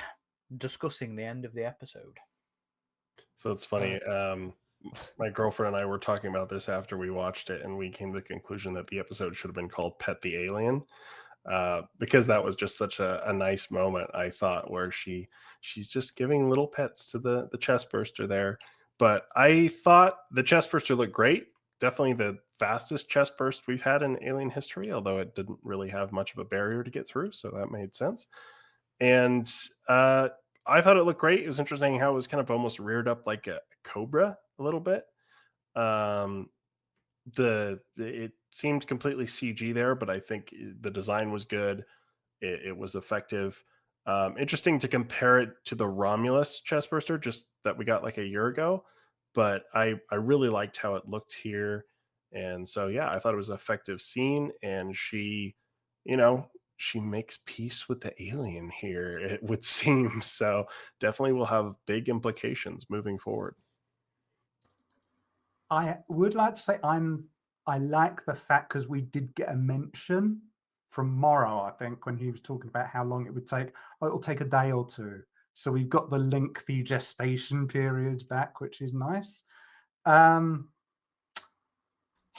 discussing the end of the episode? So it's funny. My girlfriend and I were talking about this after we watched it, and we came to the conclusion that the episode should have been called Pet the Alien, because that was just such a nice moment, I thought, where she's just giving little pets to the chest burster there. But I thought the chest burster looked great. Definitely the fastest chest burst we've had in alien history, although it didn't really have much of a barrier to get through, so that made sense. And I thought it looked great. It was interesting how it was kind of almost reared up like a cobra a little bit. It seemed completely CG there, but I think the design was good. It was effective. Interesting to compare it to the Romulus chestburster, just that we got like a year ago. But I really liked how it looked here. And so, yeah, I thought it was an effective scene. And she makes peace with the alien here, it would seem. So definitely will have big implications moving forward. I would like to say I like the fact, because we did get a mention from Morrow, I think, when he was talking about how long it would take. Oh, it'll take a day or two. So we've got the lengthy gestation periods back, which is nice.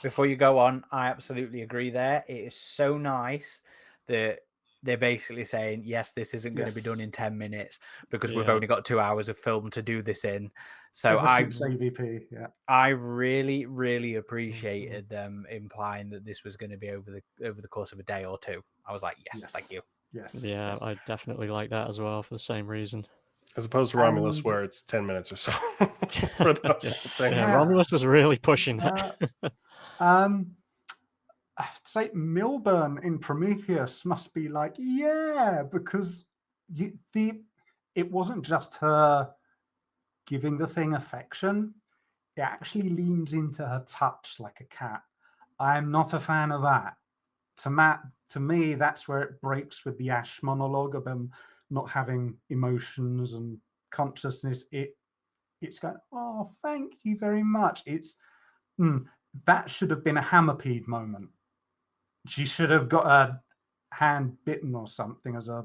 Before you go on, I absolutely agree there. It is so nice that they're basically saying, yes, this isn't going to be done in 10 minutes because we've only got 2 hours of film to do this in. So AVP, I really, really appreciated them implying that this was going to be over the course of a day or two. I was like, yes. Thank you. Yes. Yeah, I definitely like that as well for the same reason. As opposed to Romulus, And- where it's 10 minutes or so for the whole thing. Yeah, Yeah. Romulus was really pushing it. I have to say, Milburn in Prometheus must be like, yeah, because it wasn't just her giving the thing affection. It actually leans into her touch like a cat. I'm not a fan of that. To me, that's where it breaks with the Ash monologue of them not having emotions and consciousness. It's going, oh, thank you very much. That should have been a Hammerpeed moment. She should have got her hand bitten or something as a.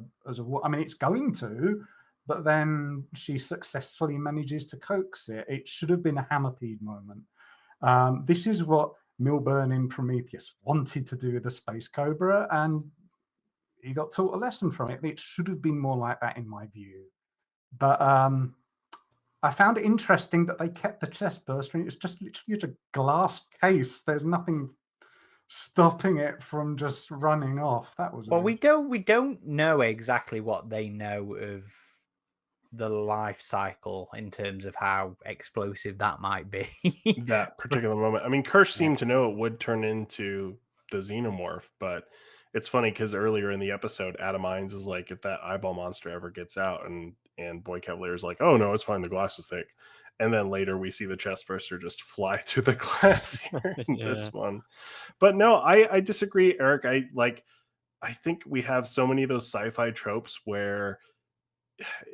I mean, it's going to, but then she successfully manages to coax it. It should have been a Hammerpeed moment. This is what Milburn in Prometheus wanted to do with the Space Cobra, and he got taught a lesson from it. It should have been more like that, in my view. But I found it interesting that they kept the chest burster, and it's just literally a glass case. There's nothing stopping it from just running off. That was we don't know exactly what they know of the life cycle in terms of how explosive that might be. That particular moment. I mean, Kirsch seemed to know it would turn into the Xenomorph, but it's funny because earlier in the episode, Adam Ines is like, if that eyeball monster ever gets out, and Boy Cavalier is like, oh no, it's fine, the glass is thick. And then later we see the chest burster just fly through the glass here in this one. But no, I disagree, Eric. I think we have so many of those sci-fi tropes where,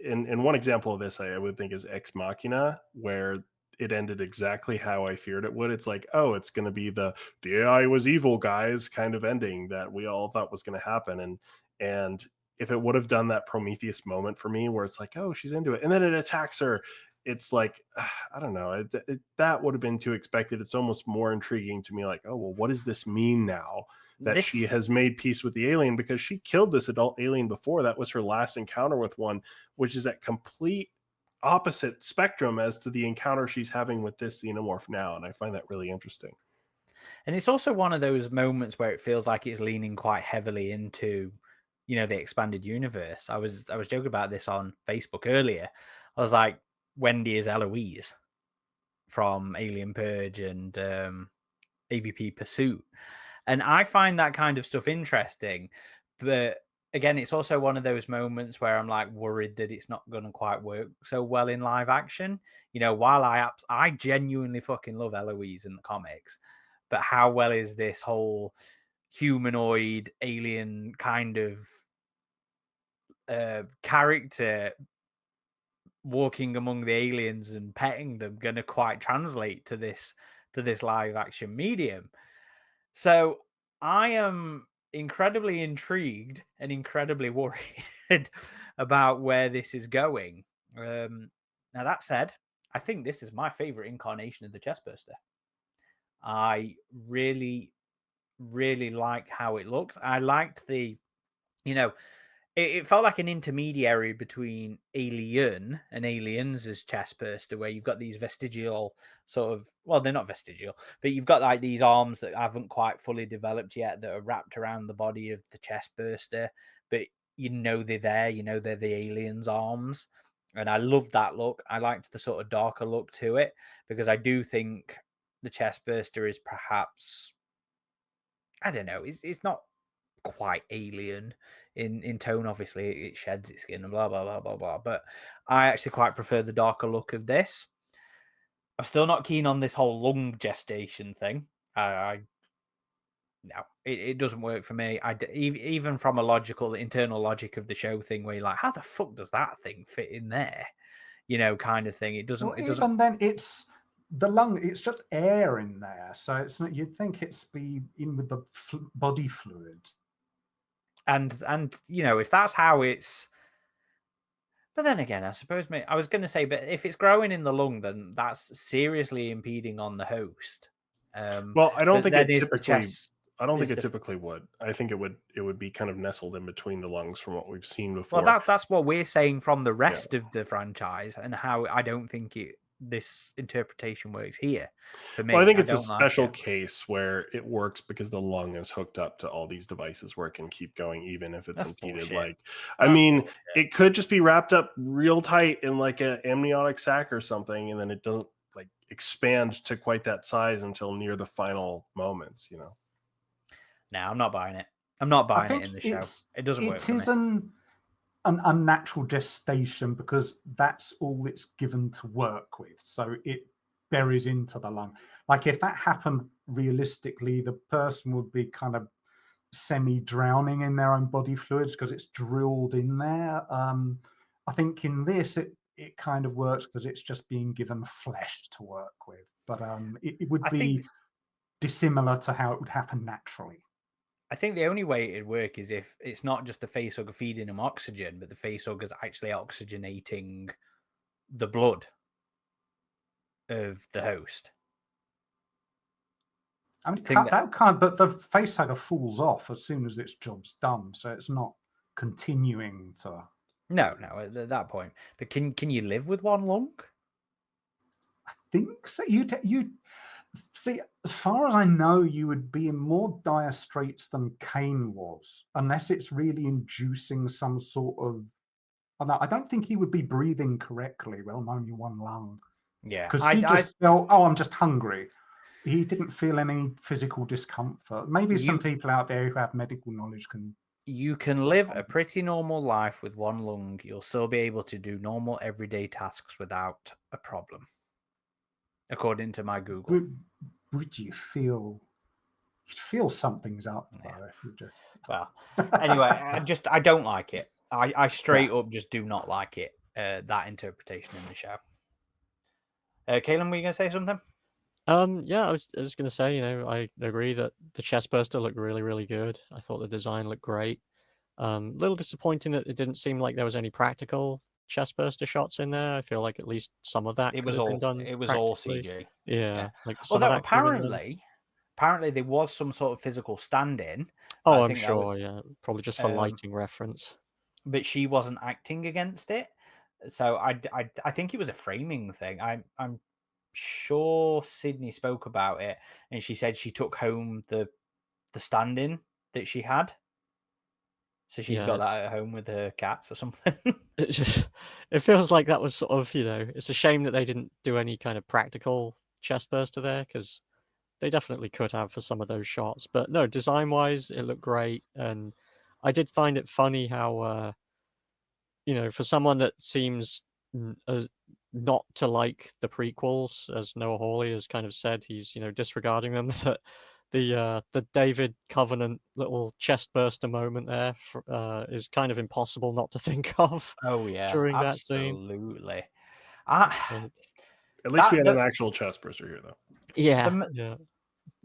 in one example of this, I would think is Ex Machina, where it ended exactly how I feared it would. It's like, oh, it's going to be the AI was evil, guys, kind of ending that we all thought was going to happen. And if it would have done that Prometheus moment for me, where it's like, oh, she's into it, and then it attacks her, it's like, I don't know, that would have been too expected. It's almost more intriguing to me, like, oh, well, what does this mean now that she has made peace with the alien? Because she killed this adult alien before. That was her last encounter with one, which is at complete opposite spectrum as to the encounter she's having with this Xenomorph now. And I find that really interesting. And it's also one of those moments where it feels like it's leaning quite heavily into, the expanded universe. I was joking about this on Facebook earlier. I was like, Wendy is Eloise from Alien Purge and AVP Pursuit. And I find that kind of stuff interesting. But again, it's also one of those moments where I'm like worried that it's not going to quite work so well in live action. While I genuinely fucking love Eloise in the comics, but how well is this whole humanoid alien kind of character walking among the aliens and petting them going to quite translate to this live action medium? So I am incredibly intrigued and incredibly worried about where this is going. Now that said, I think this is my favorite incarnation of the chestburster. I really, really like how it looks. I liked it felt like an intermediary between Alien and Aliens as chestburster, where you've got these vestigial sort of, well, they're not vestigial, but you've got like these arms that haven't quite fully developed yet that are wrapped around the body of the chestburster, but they're there, they're the alien's arms. And I love that look. I liked the sort of darker look to it, because I do think the chestburster is perhaps, I don't know, it's not quite alien in tone. Obviously it sheds its skin and blah blah blah blah blah, but I actually quite prefer the darker look of this. I'm still not keen on this whole lung gestation thing. No, it doesn't work for me. Even from a internal logic of the show thing, where you're like, how the fuck does that thing fit in there, kind of thing. It doesn't. Even then, it's the lung. It's just air in there, so it's not. You'd think it's be in with the body fluid. And if that's how it's, but then again, I suppose I was going to say, but if it's growing in the lung, then that's seriously impeding on the host. Well, I don't think it typically. I don't think it typically would. I think it would be kind of nestled in between the lungs from what we've seen before. Well, that's what we're saying from the rest of the franchise, and how I don't think it this interpretation works here. For me, Well, I think it's a don't like special it. case where it works because the lung is hooked up to all these devices where it can keep going even if it's That's impeded. bullshit. Like, I That's mean, bullshit. it could just be wrapped up real tight in like an amniotic sac or something, and then it doesn't like expand to quite that size until near the final moments. No, I'm not buying it. I'm not I buying it think in the show. It doesn't work it for me. is an unnatural gestation because that's all it's given to work with. So it buries into the lung. Like if that happened realistically, the person would be kind of semi-drowning in their own body fluids because it's drilled in there. I think in this it kind of works because it's just being given flesh to work with. But it would I be think dissimilar to how it would happen naturally. I think the only way it'd work is if it's not just the facehugger feeding them oxygen, but the facehugger's actually oxygenating the blood of the host. I mean, think that can't, but the facehugger falls off as soon as its job's done, so it's not continuing to. No, at that point. But can you live with one lung? I think so. You see, as far as I know, you would be in more dire straits than Kane was, unless it's really inducing some sort of. I don't think he would be breathing correctly. Well, only one lung. Yeah, because he just felt, oh, I'm just hungry. He didn't feel any physical discomfort. Maybe some people out there who have medical knowledge can. You can live a pretty normal life with one lung. You'll still be able to do normal everyday tasks without a problem, according to my Google. Would you feel? You'd feel something's up. Yeah. Well, anyway, I don't like it. I straight up just do not like it. That interpretation in the show. Kailem, were you going to say something? Yeah, I was going to say, I agree that the chest burster looked really, really good. I thought the design looked great. A little disappointing that it didn't seem like there was any practical chest burster shots in there. I feel like at least some of that could have been done. It was all CG. Yeah, like some of that apparently there was some sort of physical stand-in. Oh, I'm sure. Yeah, probably just for lighting reference. But she wasn't acting against it, so I think it was a framing thing. I'm sure Sydney spoke about it, and she said she took home the stand-in that she had, so she's got that at home with her cats or something. It feels like that was sort of, it's a shame that they didn't do any kind of practical chest burster there, because they definitely could have for some of those shots. But no, design-wise, it looked great, and I did find it funny how, for someone that seems not to like the prequels, as Noah Hawley has kind of said, he's disregarding them. That the David Covenant little chest burster moment there is kind of impossible not to think of. Oh yeah, during absolutely. that scene. At least we had an actual chest burster here, though. Yeah.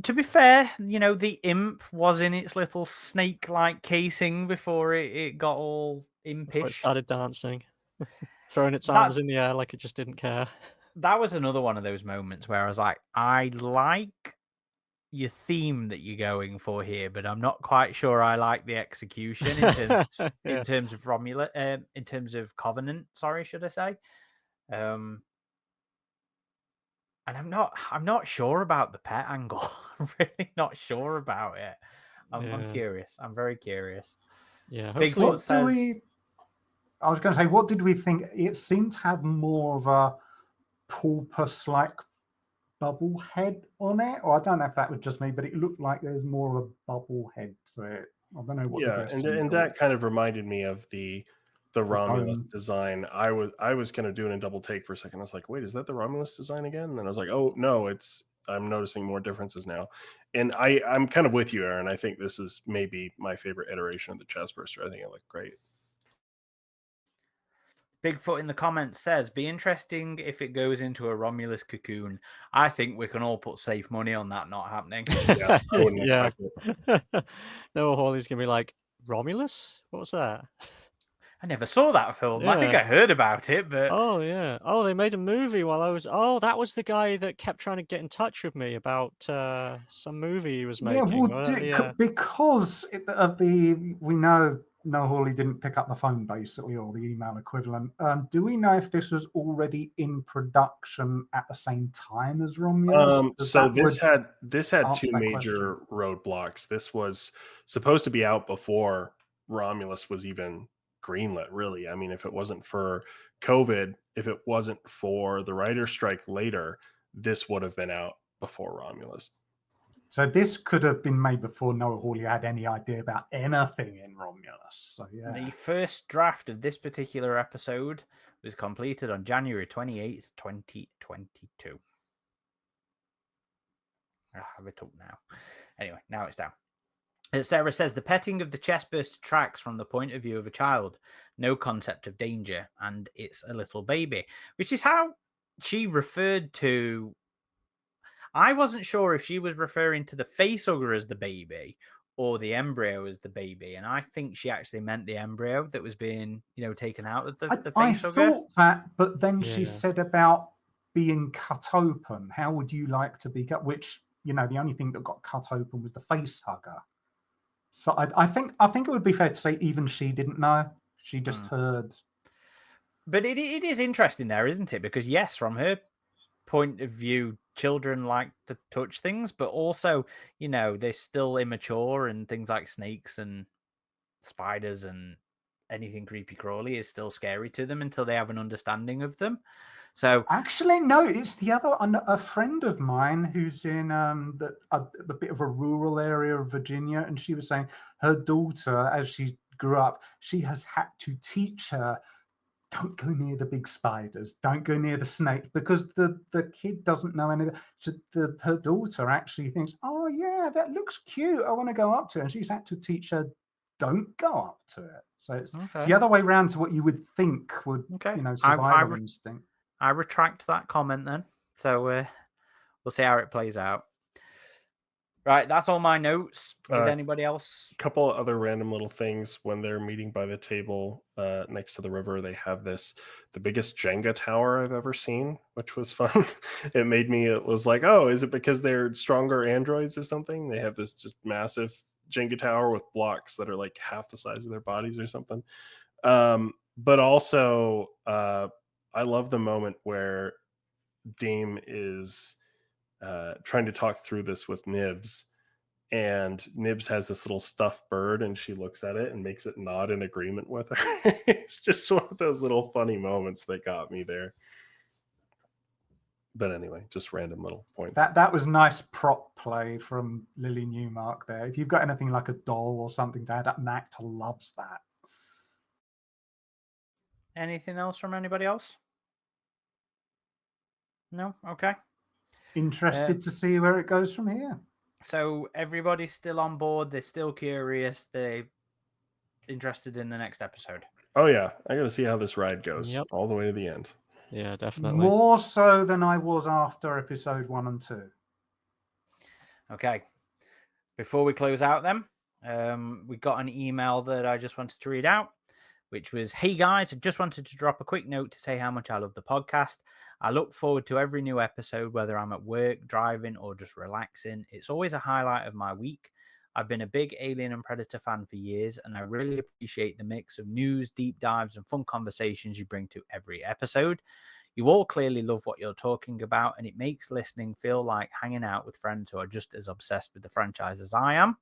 To be fair, the imp was in its little snake-like casing before it got all impish. Before it started dancing, throwing its arms in the air like it just didn't care. That was another one of those moments where I was like, I like your theme that you're going for here, but I'm not quite sure I like the execution in terms of Romulus, in terms of Covenant. Sorry, should I say? And I'm not sure about the pet angle. I'm really not sure about it. I'm curious. I'm very curious. Yeah. Bigfoot says. I was going to say, what did we think? It seemed to have more of a porpoise-like bubble head on it, or I don't know if that was just me, but it looked like there was more of a bubble head to it. I don't know what. Yeah, and that kind of reminded me of the Romulus design. I was kind of doing a double take for a second. I was like, wait, is that the Romulus design again? And then I was like, oh no, I'm noticing more differences now. And I'm kind of with you, Aaron. I think this is maybe my favorite iteration of the chest burster. I think it looked great. Bigfoot in the comments says, be interesting if it goes into a Romulus cocoon. I think we can all put safe money on that not happening. Yeah, I wouldn't expect it. Noah Hawley's going to be like, Romulus? What's that? I never saw that film. Yeah. I think I heard about it, but... Oh, yeah. Oh, they made a movie while I was... Oh, that was the guy that kept trying to get in touch with me about some movie he was making. Because of we know No, Hawley didn't pick up the phone, basically, or the email equivalent. Do we know if this was already in production at the same time as Romulus? So this had answer two that major roadblocks. This was supposed to be out before Romulus was even greenlit, really. I mean, if it wasn't for COVID, if it wasn't for the writer's strike later, this would have been out before Romulus. So this could have been made before Noah Hawley had any idea about anything in Romulus. So yeah. The first draft of this particular episode was completed on January 28th, 2022. I have it up now. Anyway, now it's down. Sarah says the petting of the chestburster tracks from the point of view of a child. No concept of danger, and it's a little baby, which is how she referred to. I wasn't sure if she was referring to the facehugger as the baby or the embryo as the baby, and I think she actually meant the embryo that was being, taken out of the I facehugger. thought that, but then she Yeah. said about being cut open. How would you like to be cut? Which, the only thing that got cut open was the face hugger. So I think it would be fair to say even she didn't know. She just heard. But it is interesting there, isn't it? Because yes, from her point of view, children like to touch things, but also, they're still immature, and things like snakes and spiders and anything creepy crawly is still scary to them until they have an understanding of them. So Actually, no, it's the other. A friend of mine who's in a bit of a rural area of Virginia, and she was saying her daughter, as she grew up, she has had to teach her, don't go near the big spiders, don't go near the snake, because the kid doesn't know anything. So her daughter actually thinks, oh yeah, that looks cute, I want to go up to it, and she's had to teach her, don't go up to it. So it's the other way around to what you would think would, survival instinct. I retract that comment then. So we'll see how it plays out. Right, that's all my notes. Did anybody else? A couple of other random little things. When they're meeting by the table next to the river, they have the biggest Jenga tower I've ever seen, which was fun. It was like, oh, is it because they're stronger androids or something? They have this just massive Jenga tower with blocks that are like half the size of their bodies or something. But also, I love the moment where Dame is trying to talk through this with Nibs, and Nibs has this little stuffed bird, and she looks at it and makes it nod in agreement with her. It's just one of those little funny moments that got me there. But anyway, just random little points. That was nice prop play from Lily Newmark there. If you've got anything like a doll or something to add up, Mac loves that. Anything else from anybody else? No? Okay. Interested to see where it goes from here. So everybody's still on board. They're still curious. They're interested in the next episode. Oh, yeah. I got to see how this ride goes all the way to the end. Yeah, definitely. More so than I was after episode 1 and 2. Okay. Before we close out then, we got an email that I just wanted to read out, which was, hey guys, I just wanted to drop a quick note to say how much I love the podcast. I look forward to every new episode, whether I'm at work, driving, or just relaxing. It's always a highlight of my week. I've been a big Alien and Predator fan for years, and I really appreciate the mix of news, deep dives, and fun conversations you bring to every episode. You all clearly love what you're talking about, and it makes listening feel like hanging out with friends who are just as obsessed with the franchise as I am.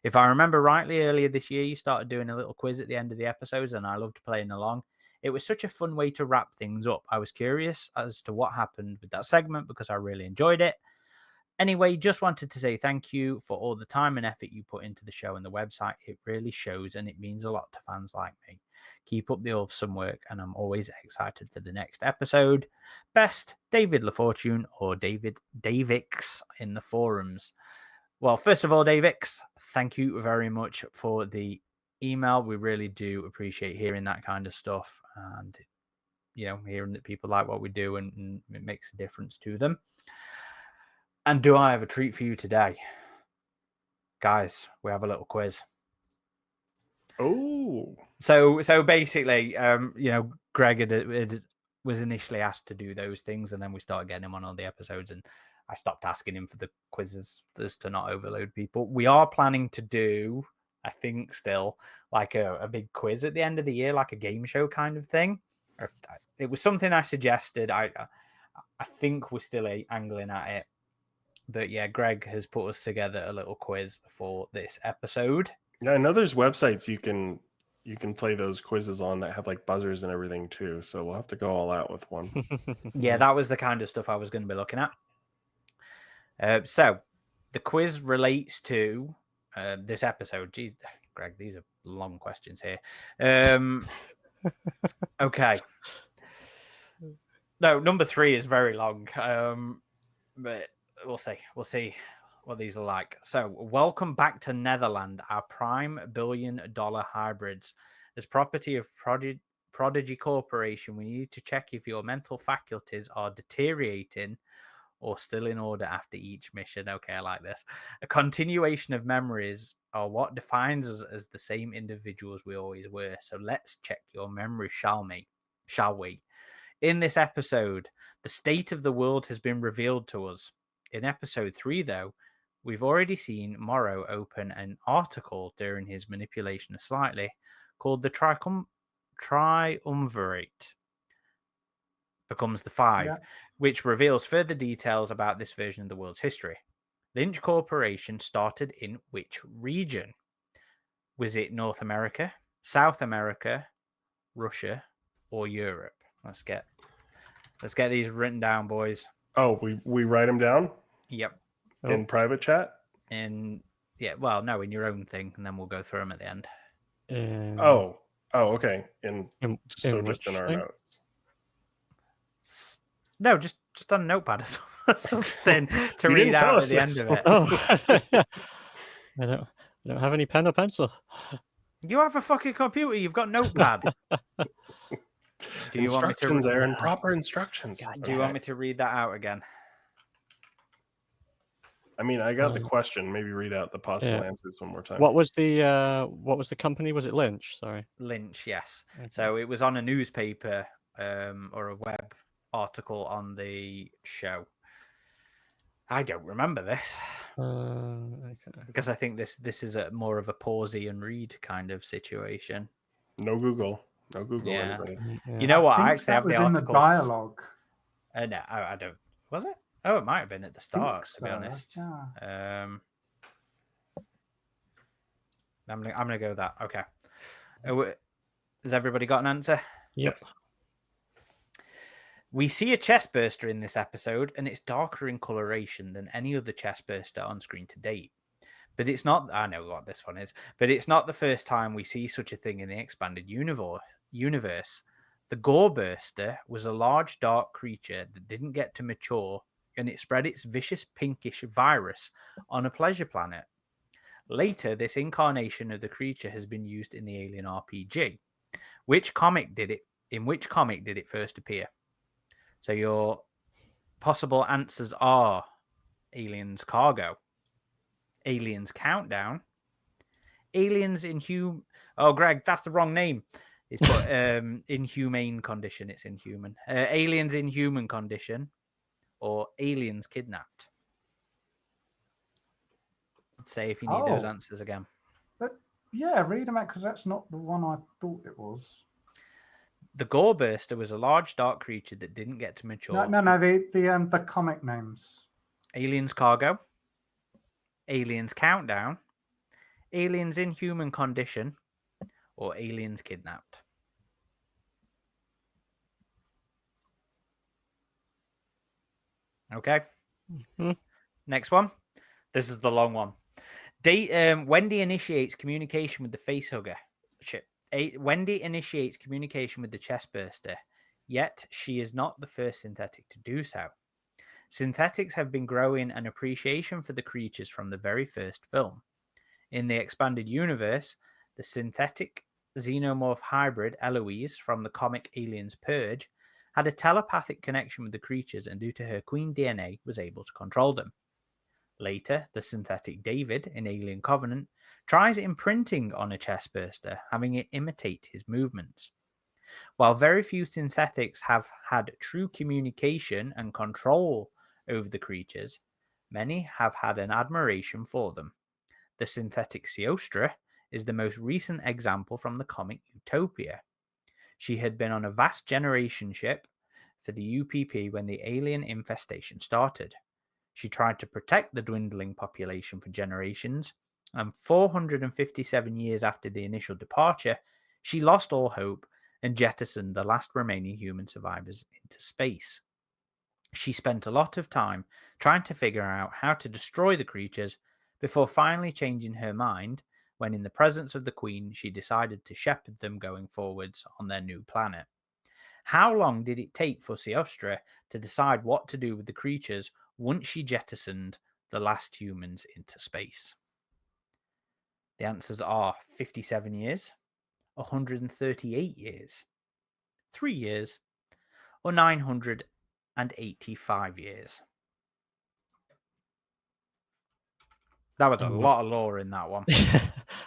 If I remember rightly, earlier this year, you started doing a little quiz at the end of the episodes, and I loved playing along. It was such a fun way to wrap things up. I was curious as to what happened with that segment because I really enjoyed it. Anyway, just wanted to say thank you for all the time and effort you put into the show and the website. It really shows, and it means a lot to fans like me. Keep up the awesome work, and I'm always excited for the next episode. Best, David LaFortune or David Davix in the forums. Well, first of all, Davix, thank you very much for the email. We really do appreciate hearing that kind of stuff, and hearing that people like what we do and it makes a difference to them. And do I have a treat for you today? Guys, we have a little quiz. Oh. So basically, Greg was initially asked to do those things, and then we started getting him on all the episodes, and I stopped asking him for the quizzes just to not overload people. We are planning to do I think still like a big quiz at the end of the year, like a game show kind of thing. It was something I suggested. I think we're still angling at it. But yeah, Greg has put us together a little quiz for this episode. Yeah, I know there's websites you can play those quizzes on that have like buzzers and everything too. So we'll have to go all out with one. Yeah, that was the kind of stuff I was going to be looking at. So the quiz relates to this episode. Jeez, Greg, these are long questions here. Okay. No, number 3 is very long. But we'll see. We'll see what these are like. So, welcome back to Netherland, our prime billion-dollar hybrids. As property of Prodigy Corporation, we need to check if your mental faculties are deteriorating or still in order after each mission. Okay, I like this. A continuation of memories are what defines us as the same individuals we always were. So let's check your memory, shall we? In this episode, the state of the world has been revealed to us. In episode 3, though, we've already seen Morrow open an article during his manipulation of Slightly called the Triumvirate. Becomes the 5, which reveals further details about this version of the world's history. Lynch Corporation started in which region? Was it North America, South America, Russia, or Europe? Let's get these written down, boys. Oh, we write them down? Yep. In private chat? In your own thing, and then we'll go through them at the end. Oh, okay. Just in our thing? notes. No, just on a notepad or something to read out at the end of it. Oh. I don't have any pen or pencil. You have a fucking computer. You've got notepad. Do you want me to instructions, Aaron? Proper instructions. Do you want me to read that out again? I mean, I got the question. Maybe read out the possible answers one more time. What was the company? Was it Lynch? Sorry. Lynch, yes. Okay. So it was on a newspaper or a web article on the show. I don't remember this. Okay. Because I think this is more of a pausey and read kind of situation. No Google. Yeah. Anybody. Yeah. You know what? I think actually have that was the in article. the dialogue. No, I don't. Was it? Oh, it might have been at the start, to be so, honest. yeah. I'm gonna go with that. Okay. Has everybody got an answer? Yep. We see a chest burster in this episode, and it's darker in coloration than any other chest burster on screen to date. But it's not. I know what this one is, but it's not the first time we see such a thing in the expanded universe. The Gore Burster was a large, dark creature that didn't get to mature, and it spread its vicious pinkish virus on a pleasure planet. Later, this incarnation of the creature has been used in the Alien RPG. In which comic did it first appear? So your possible answers are Aliens Cargo, Aliens Countdown, Aliens Inhuman. Oh, Greg, that's the wrong name. It's put Inhumane Condition. It's Inhuman. Aliens in Human Condition, or Aliens Kidnapped. Say if you need those answers again. But yeah, read them out because that's not the one I thought it was. The Gore Burster was a large, dark creature that didn't get to mature. No. The comic names. Aliens Cargo, Aliens Countdown, Aliens in Human Condition, or Aliens Kidnapped. Okay. Mm-hmm. Next one. This is the long one. Wendy initiates communication with the facehugger. Wendy initiates communication with the chestburster, yet she is not the first synthetic to do so. Synthetics have been growing an appreciation for the creatures from the very first film. In the expanded universe, the synthetic xenomorph hybrid Eloise from the comic Aliens Purge had a telepathic connection with the creatures, and due to her queen DNA was able to control them. Later, the synthetic David in Alien Covenant tries imprinting on a chestburster, having it imitate his movements. While very few synthetics have had true communication and control over the creatures, many have had an admiration for them. The synthetic Seostra is the most recent example from the comic Utopia. She had been on a vast generation ship for the UPP when the alien infestation started. She tried to protect the dwindling population for generations, and 457 years after the initial departure, she lost all hope and jettisoned the last remaining human survivors into space. She spent a lot of time trying to figure out how to destroy the creatures before finally changing her mind when, in the presence of the Queen, she decided to shepherd them going forwards on their new planet. How long did it take for Seostra to decide what to do with the creatures once she jettisoned the last humans into space? The answers are 57 years, 138 years, 3 years, or 985 years. That was a lot of lore in that one.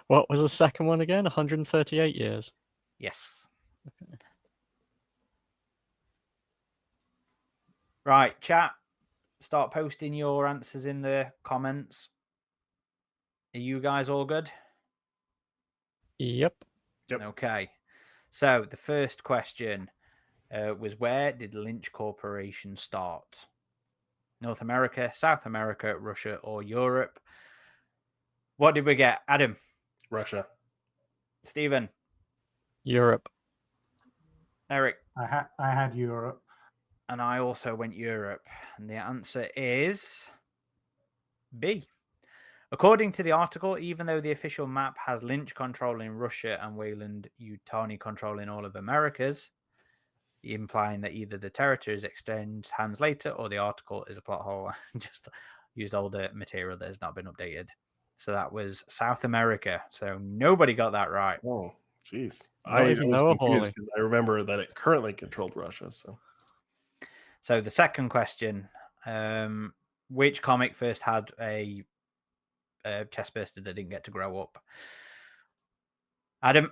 What was the second one again? 138 years. Yes. Okay. Right, chat. Start posting your answers in the comments. Are you guys all good? Yep. Okay. So the first question was, where did Lynch Corporation start? North America, South America, Russia, or Europe? What did we get? Adam? Russia. Stephen? Europe. Eric? I had Europe. And I also went Europe. And the answer is B. According to the article, even though the official map has Lynch controlling Russia and Weyland Yutani controlling all of Americas, implying that either the territories exchange hands later or the article is a plot hole. Just used older material that has not been updated. So that was South America. So nobody got that right. Oh, jeez. Not even Noah Hawley. Because I remember that it currently controlled Russia. So the second question, which comic first had a chestburster that didn't get to grow up? Adam?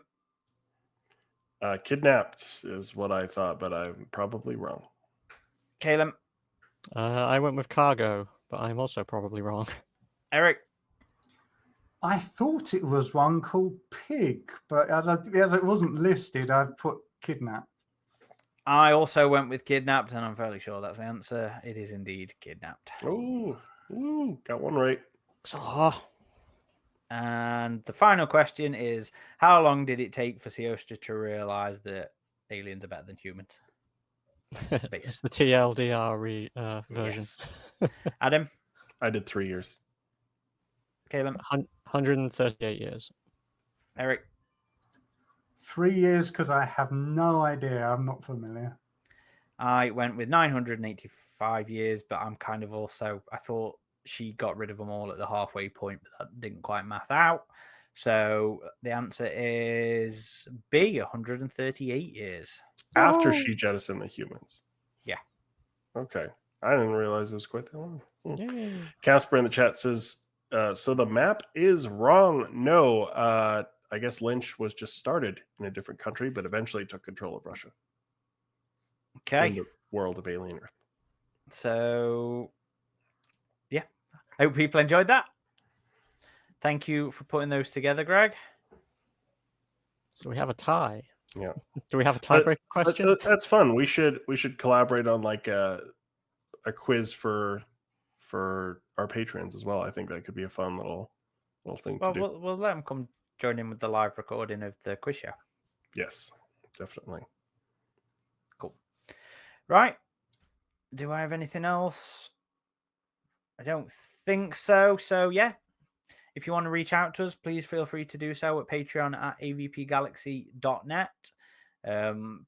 Kidnapped is what I thought, but I'm probably wrong. Kailem? I went with Cargo, but I'm also probably wrong. Eric? I thought it was one called Pig, but as it wasn't listed, I've put Kidnapped. I also went with Kidnapped, and I'm fairly sure that's the answer. It is indeed Kidnapped. Oh, got one right. And the final question is, how long did it take for Seostra to realize that aliens are better than humans? It's the TLDR version. Yes. Adam? I did 3 years. Kailem? 138 years. Eric? 3 years because I have no idea. I'm not familiar. I went with 985 years, but I'm kind of also, I thought she got rid of them all at the halfway point, but that didn't quite math out. So the answer is B, 138 years. After she jettisoned the humans. Yeah. Okay. I didn't realize it was quite that long. Yay. Casper in the chat says, so the map is wrong. No, I guess Lynch was just started in a different country, but eventually took control of Russia. Okay. In the world of Alien Earth. So, yeah. I hope people enjoyed that. Thank you for putting those together, Greg. So we have a tie. Yeah. Do we have a tiebreaker question? That's fun. We should collaborate on like a quiz for our patrons as well. I think that could be a fun little thing to do. We'll let them come join in with the live recording of the quiz show. Yes, definitely. Cool. Right. Do I have anything else? I don't think so. So, yeah. If you want to reach out to us, please feel free to do so at Patreon at avpgalaxy.net.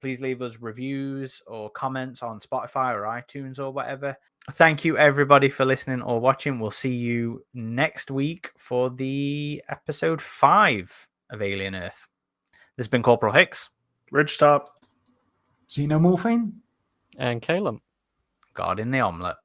Please leave us reviews or comments on Spotify or iTunes or whatever. Thank you, everybody, for listening or watching. We'll see you next week for the episode 5 of Alien Earth. This has been Corporal Hicks. RidgeTop Xenomorphine. And Kailem. God in the omelette.